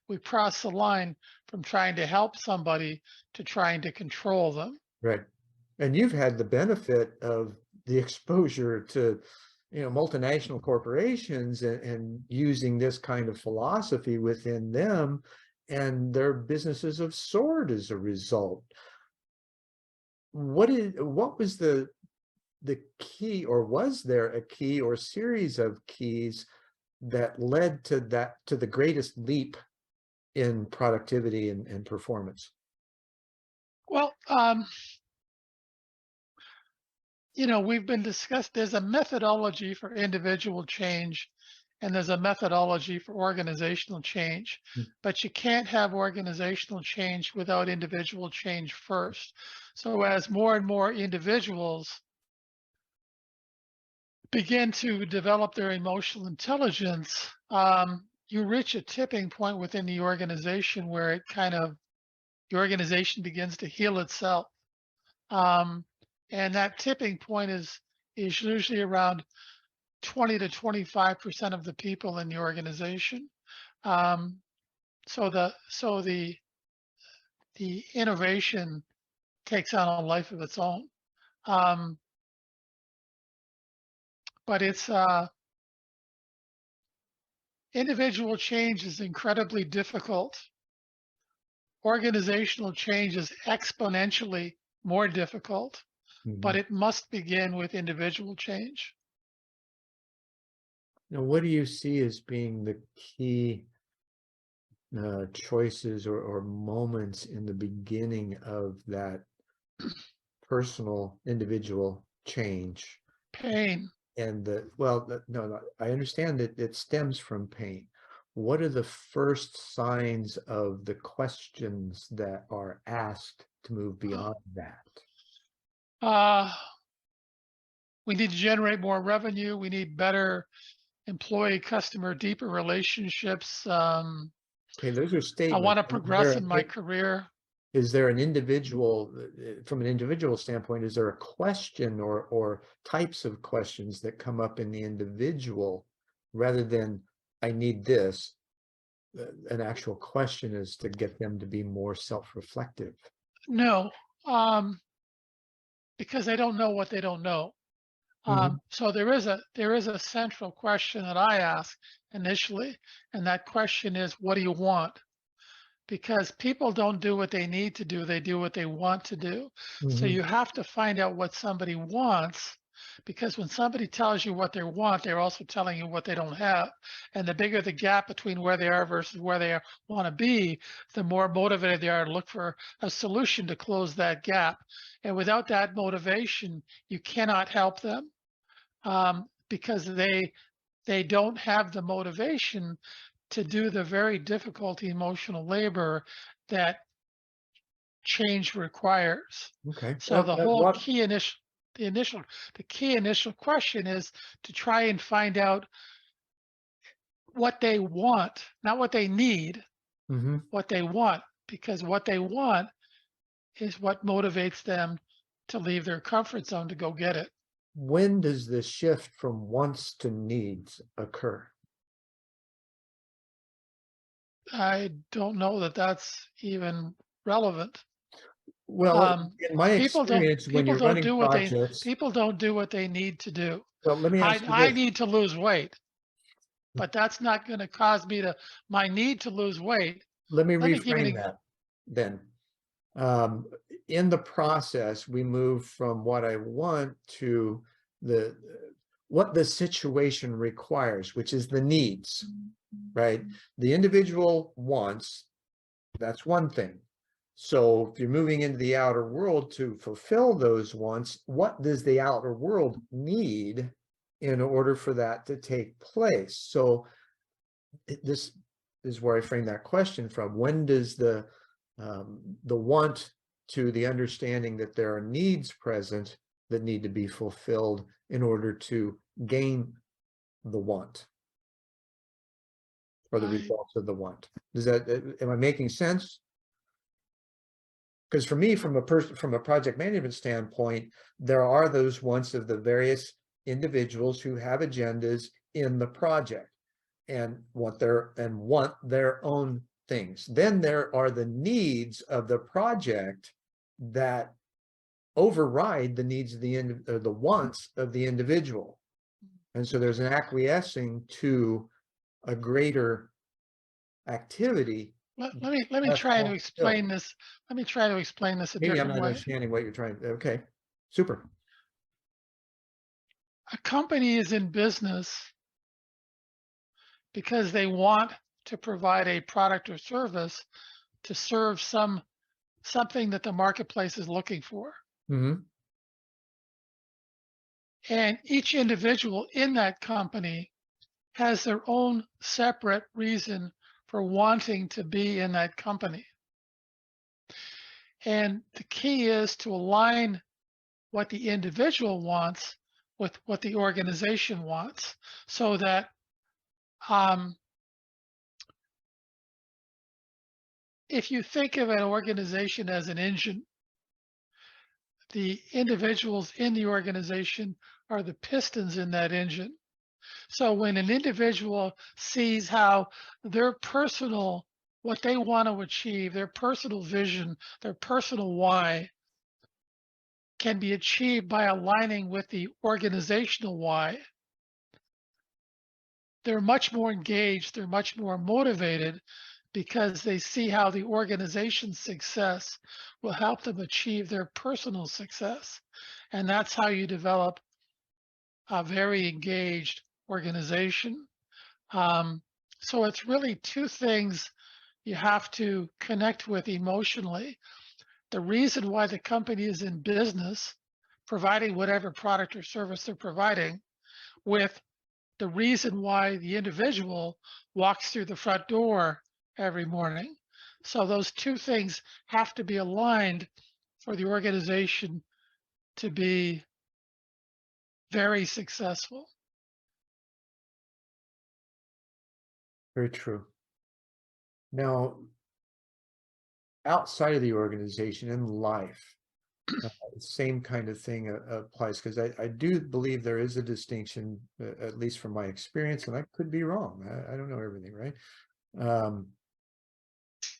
we cross the line from trying to help somebody to trying to control them. right. And you've had the benefit of the exposure to, multinational corporations and using this kind of philosophy within them, and their businesses have soared as a result. What was the key, or was there a key or series of keys that led to the greatest leap in productivity and performance? Well, we've been discussed. There's a methodology for individual change, and there's a methodology for organizational change. Mm. But you can't have organizational change without individual change first. So as more and more individuals begin to develop their emotional intelligence, you reach a tipping point within the organization where the organization begins to heal itself. Um, and that tipping point is usually around 20 to 25% of the people in the organization. Um, so the innovation takes on a life of its own. Um, but it's individual change is incredibly difficult. Organizational change is exponentially more difficult, but Mhm. it must begin with individual change. Now, what do you see as being the key choices or moments in the beginning of that personal individual change? Pain. And no, no, I understand that it stems from pain. What are the first signs of the questions that are asked to move beyond that? Uh, we need to generate more revenue. We need better employee customer deeper relationships. Okay, those are I want statements. to progress in my career. Is there an individual, from an individual standpoint, is there a question or types of questions that come up in the individual rather than I need this? An actual question is to get them to be more self-reflective. No, um, because they don't know what they don't know. Mhm, So there is a central question that I ask initially, and that question is, what do you want? Because people don't do what they need to do, they do what they want to do. So mhm, you have to find out what somebody wants, because when somebody tells you what they want, they're also telling you what they don't have. And the bigger the gap between where they are versus where they want to be, the more motivated they are to look for a solution to close that gap. And without that motivation, you cannot help them because they don't have the motivation to do the very difficult emotional labor that change requires. okay. So the whole What key initial. the key initial question is to try and find out what they want, not what they need, Hmm. what they want, because what they want is what motivates them to leave their comfort zone to go get it. When does the shift from wants to needs occur? I don't know that that's even relevant. Well, Um, in my experience, when people you're don't running do what projects, they need to do. well, let me ask you I this. need to lose weight, but that's not going to cause me to my need to lose weight. Let me Let me give you reframe an that then. Um, in the process, we move from what I want to the what the situation requires, which is the needs, right? The individual wants, that's one thing. So if you're moving into the outer world to fulfill those wants, what does the outer world need in order for that to take place? So this is where I frame that question from. When does the want to the understanding that there are needs present that need to be fulfilled in order to gain the want or the I results of the want? Does that, am I making sense? Because for me, from a project management standpoint, there are those wants of the various individuals who have agendas in the project and want their own things. Then there are the needs of the project that override the needs of the wants of the individual. And so there's an acquiescing to a greater activity let me left try to fulfilled. explain this. Let me try to explain this a Maybe I'm different not way. understanding what you're trying. Okay, super. A company is in business because they want to provide a product or service to serve something that the marketplace is looking for. Hmm. And each individual in that company has their own separate reason for wanting to be in that company. And the key is to align what the individual wants with what the organization wants so that um, if you think of an organization as an engine, the individuals in the organization are the pistons in that engine. So when an individual sees how their personal, what they want to achieve, their personal vision, their personal why can be achieved by aligning with the organizational why, they're much more engaged, they're much more motivated because they see how the organization's success will help them achieve their personal success. And that's how you develop a very engaged organization. Um, so it's really two things you have to connect with emotionally. The reason why the company is in business, providing whatever product or service they're providing, with the reason why the individual walks through the front door every morning. So those two things have to be aligned for the organization to be very successful. Very true. Now, outside of the organization in life, same kind of thing applies because I do believe there is a distinction, at least from my experience, and I could be wrong. I don't know everything, right? Um,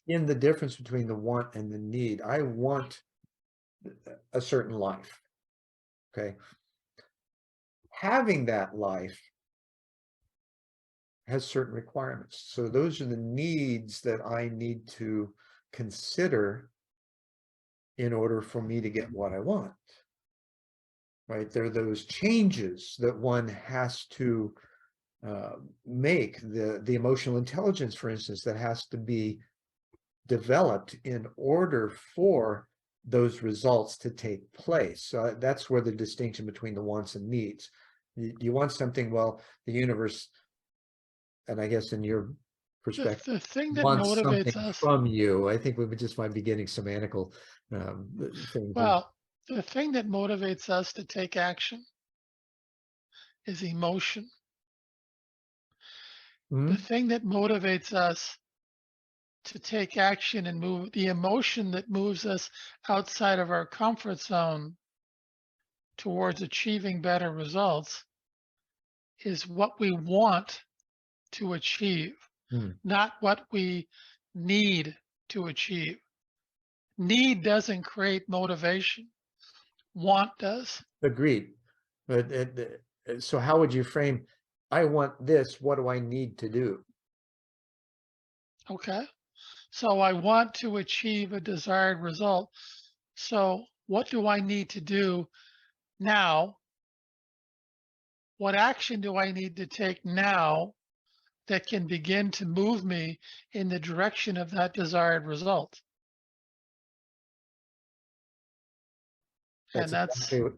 in the difference between the want and the need. I want a certain life. Okay. Having that life has certain requirements. So those are the needs that I need to consider in order for me to get what I want. Right? There are those changes that one has to make, the emotional intelligence, for instance, that has to be developed in order for those results to take place. So that's where the distinction between the wants and needs. You want something, well, the universe, and I guess in your perspective, The thing that wants something motivates us, from you. I think we just might be getting semantical things. well, the thing that motivates us to take action is emotion. The Mhm. thing that motivates us to take action and move, the emotion that moves us outside of our comfort zone towards achieving better results is what we want to achieve, Mm. not what we need to achieve. Need doesn't create motivation, want does. Agreed. But so how would you frame, I want this, what do I need to do? Okay. So I want to achieve a desired result. So what do I need to do now? What action do I need to take now that can begin to move me in the direction of that desired result? And That's that's exactly what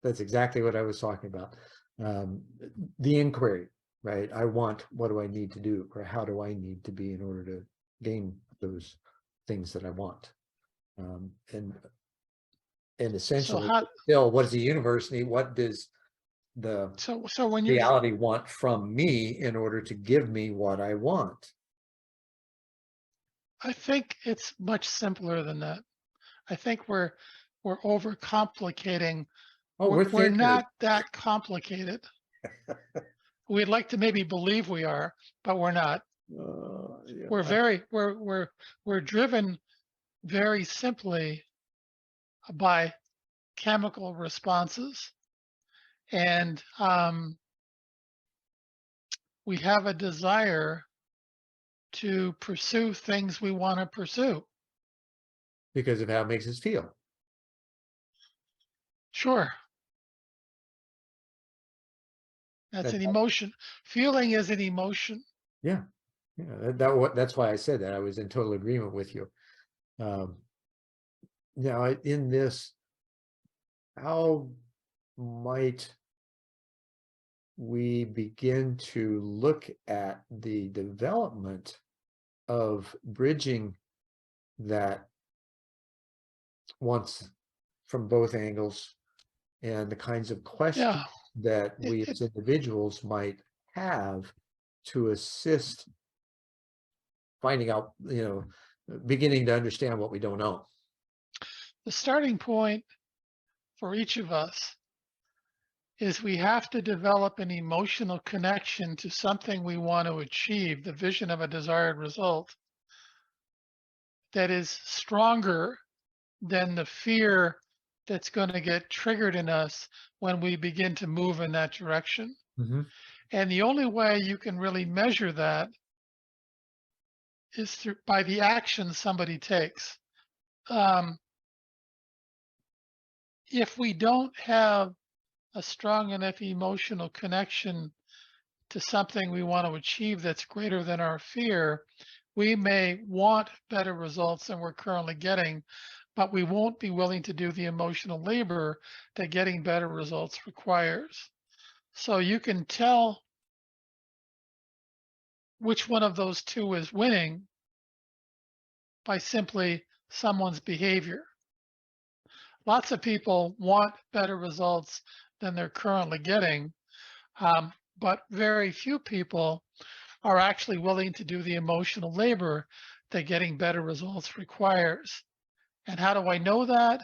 that's exactly what I was talking about. Um, the inquiry, right? I want, what do I need to do, or how do I need to be in order to gain those things that I want? Um, and and so essentially, how still, what does the universe need? What does the so when you're reality want from me in order to give me what I want? I think it's much simpler than that. I think we're overcomplicating. Oh, we're We're thinkers. not that complicated. We'd like to maybe believe we are, but we're not. Yeah, We're very we're driven very simply by chemical responses, and we have a desire to pursue things we want to pursue. because of how it makes us feel. Sure, that's And an emotion. Feeling is an emotion. yeah, yeah, that's why I said that. I was in total agreement with you. Um, Now, in this, how might we begin to look at the development of bridging that once from both angles, and the kinds of questions Yeah, that it, we it, as individuals might have to assist finding out, beginning to understand what we don't know? the starting point for each of us is we have to develop an emotional connection to something we want to achieve, the vision of a desired result that is stronger than the fear that's going to get triggered in us when we begin to move in that direction. Mhm. And the only way you can really measure that is through by the action somebody takes. Um, if we don't have a strong enough emotional connection to something we want to achieve that's greater than our fear, we may want better results than we're currently getting, but we won't be willing to do the emotional labor that getting better results requires. So you can tell which one of those two is winning by simply someone's behavior. Lots of people want better results than they're currently getting, but very few people are actually willing to do the emotional labor that getting better results requires. And how do I know that?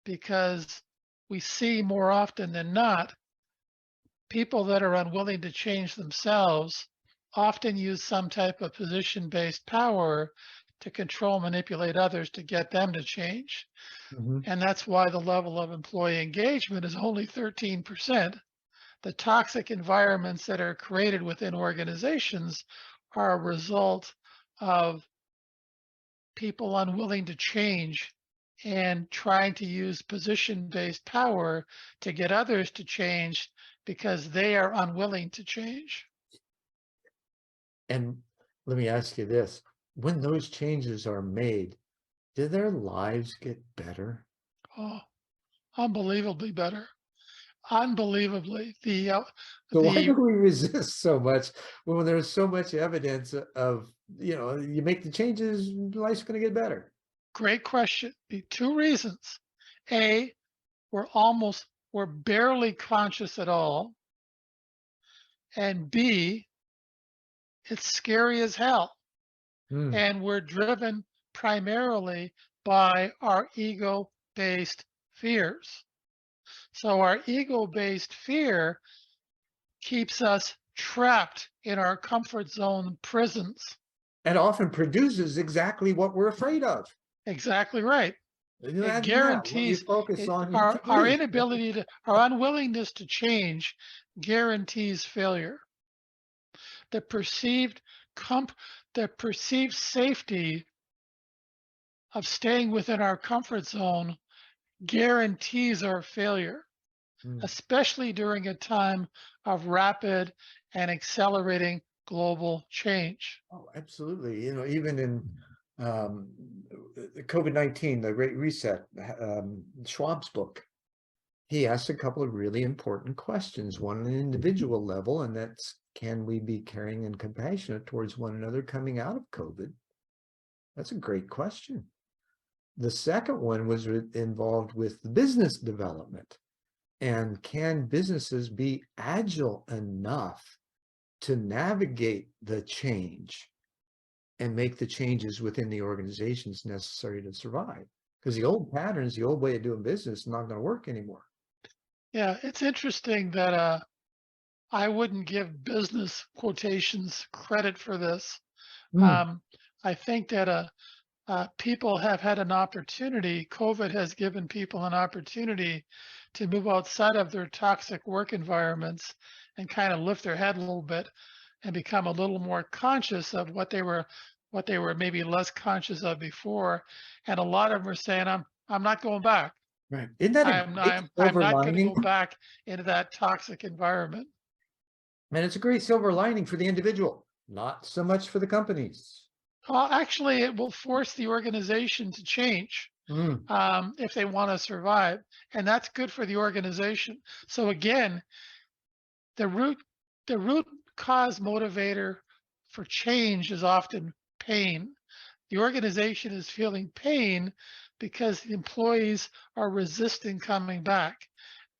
Because we see more often than not people that are unwilling to change themselves often use some type of position-based power to control, manipulate others to get them to change. Mhm. And that's why the level of employee engagement is only 13%. The toxic environments that are created within organizations are a result of people unwilling to change and trying to use position-based power to get others to change because they are unwilling to change. And let me ask you this, when those changes are made, do their lives get better? Oh, unbelievably better. Unbelievably. So why do The we resist so much when there's so much evidence of, you make the changes, life's going to get better? great question. The two reasons. A, we're barely conscious at all, and B, it's scary as hell. Mm. And we're driven primarily by our ego-based fears. So our ego-based fear keeps us trapped in our comfort zone prisons. And often produces exactly what we're afraid of. Exactly right. It Imagine that. What you guarantees focus on, you our produce. inability to, our unwillingness to change guarantees failure. The perceived comp, the perceived safety of staying within our comfort zone guarantees our failure, Mm. especially during a time of rapid and accelerating global change. Oh, absolutely. Even in um, the COVID-19, the Great Reset, Schwab's book, he asks a couple of really important questions, one on an individual level, and that's, can we be caring and compassionate towards one another coming out of COVID? That's a great question. The second one was involved with business development. And can businesses be agile enough to navigate the change and make the changes within the organizations necessary to survive? Because the old patterns, the old way of doing business is not going to work anymore. Yeah, it's interesting that I wouldn't give business quotations credit for this. Mm, Um, I think that people have had an opportunity. COVID has given people an opportunity to move outside of their toxic work environments and kind of lift their head a little bit and become a little more conscious of what they were maybe less conscious of before. And a lot of them are saying, I'm not going back. right. Isn't that a great I'm silver not going to lining? go back into that toxic environment. And it's a great silver lining for the individual, not so much for the companies. Well, actually, it will force the organization to change Mm, if they want to survive, and that's good for the organization. So again, the root the root cause motivator for change is often pain. The organization is feeling pain because the employees are resisting coming back.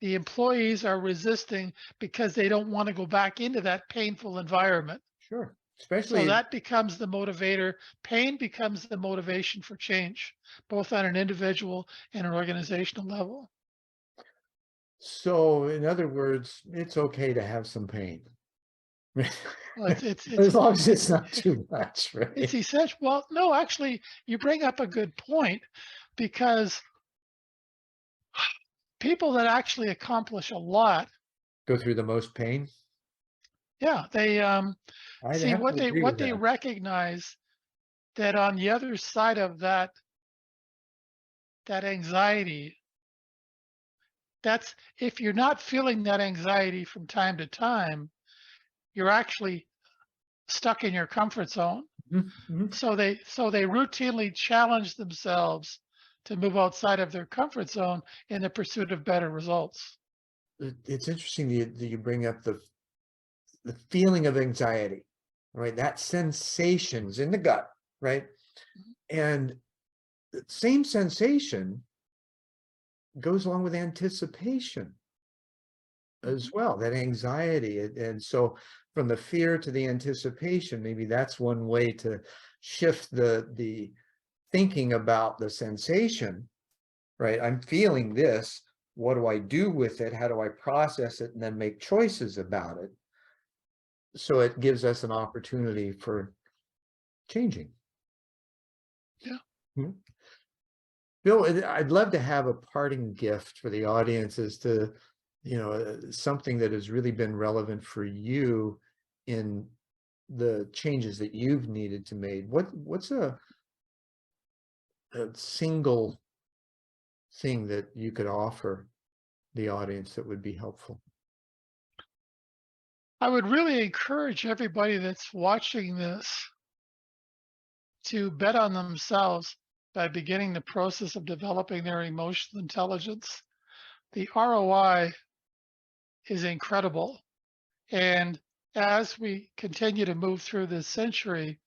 The employees are resisting because they don't want to go back into that painful environment. sure. So Especially, that becomes the motivator. Pain becomes the motivation for change, both on an individual and an organizational level. so in other words, it's okay to have some pain. Well, As long as it's not too much, it's right? essential. Well, no, actually, you bring up a good point because people that actually accomplish a lot, Go through the most pain. yeah, they I'd see have to agree what with they that. recognize that on the other side of that anxiety, that's if you're not feeling that anxiety from time to time, you're actually stuck in your comfort zone. Mhm, mhm. So they routinely challenge themselves to move outside of their comfort zone in the pursuit of better results. It's interesting that you bring up the feeling of anxiety, right? That sensations in the gut, right? And the same sensation goes along with anticipation as Mhm. well, that anxiety. And so from the fear to the anticipation, maybe that's one way to shift the thinking about the sensation, right? I'm feeling this. What do I do with it? How do I process it and then make choices about it? So it gives us an opportunity for changing. Yeah. Mhm. Bill, I'd love to have a parting gift for the audience as to, something that has really been relevant for you in the changes that you've needed to make. What's a single thing that you could offer the audience that would be helpful? I would really encourage everybody that's watching this to bet on themselves by beginning the process of developing their emotional intelligence. The ROI is incredible. And as we continue to move through this century,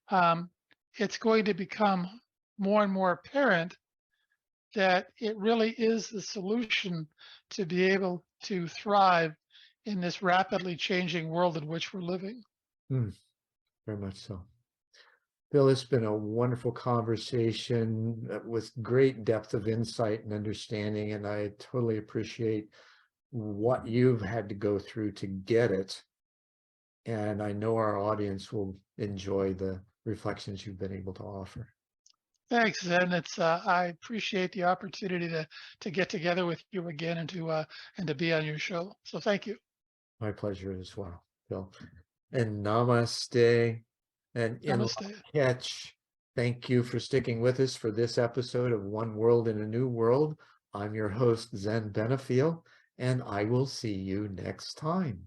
um, it's going to become more and more apparent that it really is the solution to be able to thrive in this rapidly changing world in which we're living. Mm, very much so. Bill, it's been a wonderful conversation with great depth of insight and understanding, and I totally appreciate what you've had to go through to get it. And I know our audience will enjoy the reflections you've been able to offer. Thanks, and I appreciate the opportunity to get together with you again and to be on your show. So thank you. My pleasure as well, Bill. And namaste. And in Namaste. catch, thank you for sticking with us for this episode of One World in a New World. I'm your host, Zen Benefiel, and I will see you next time.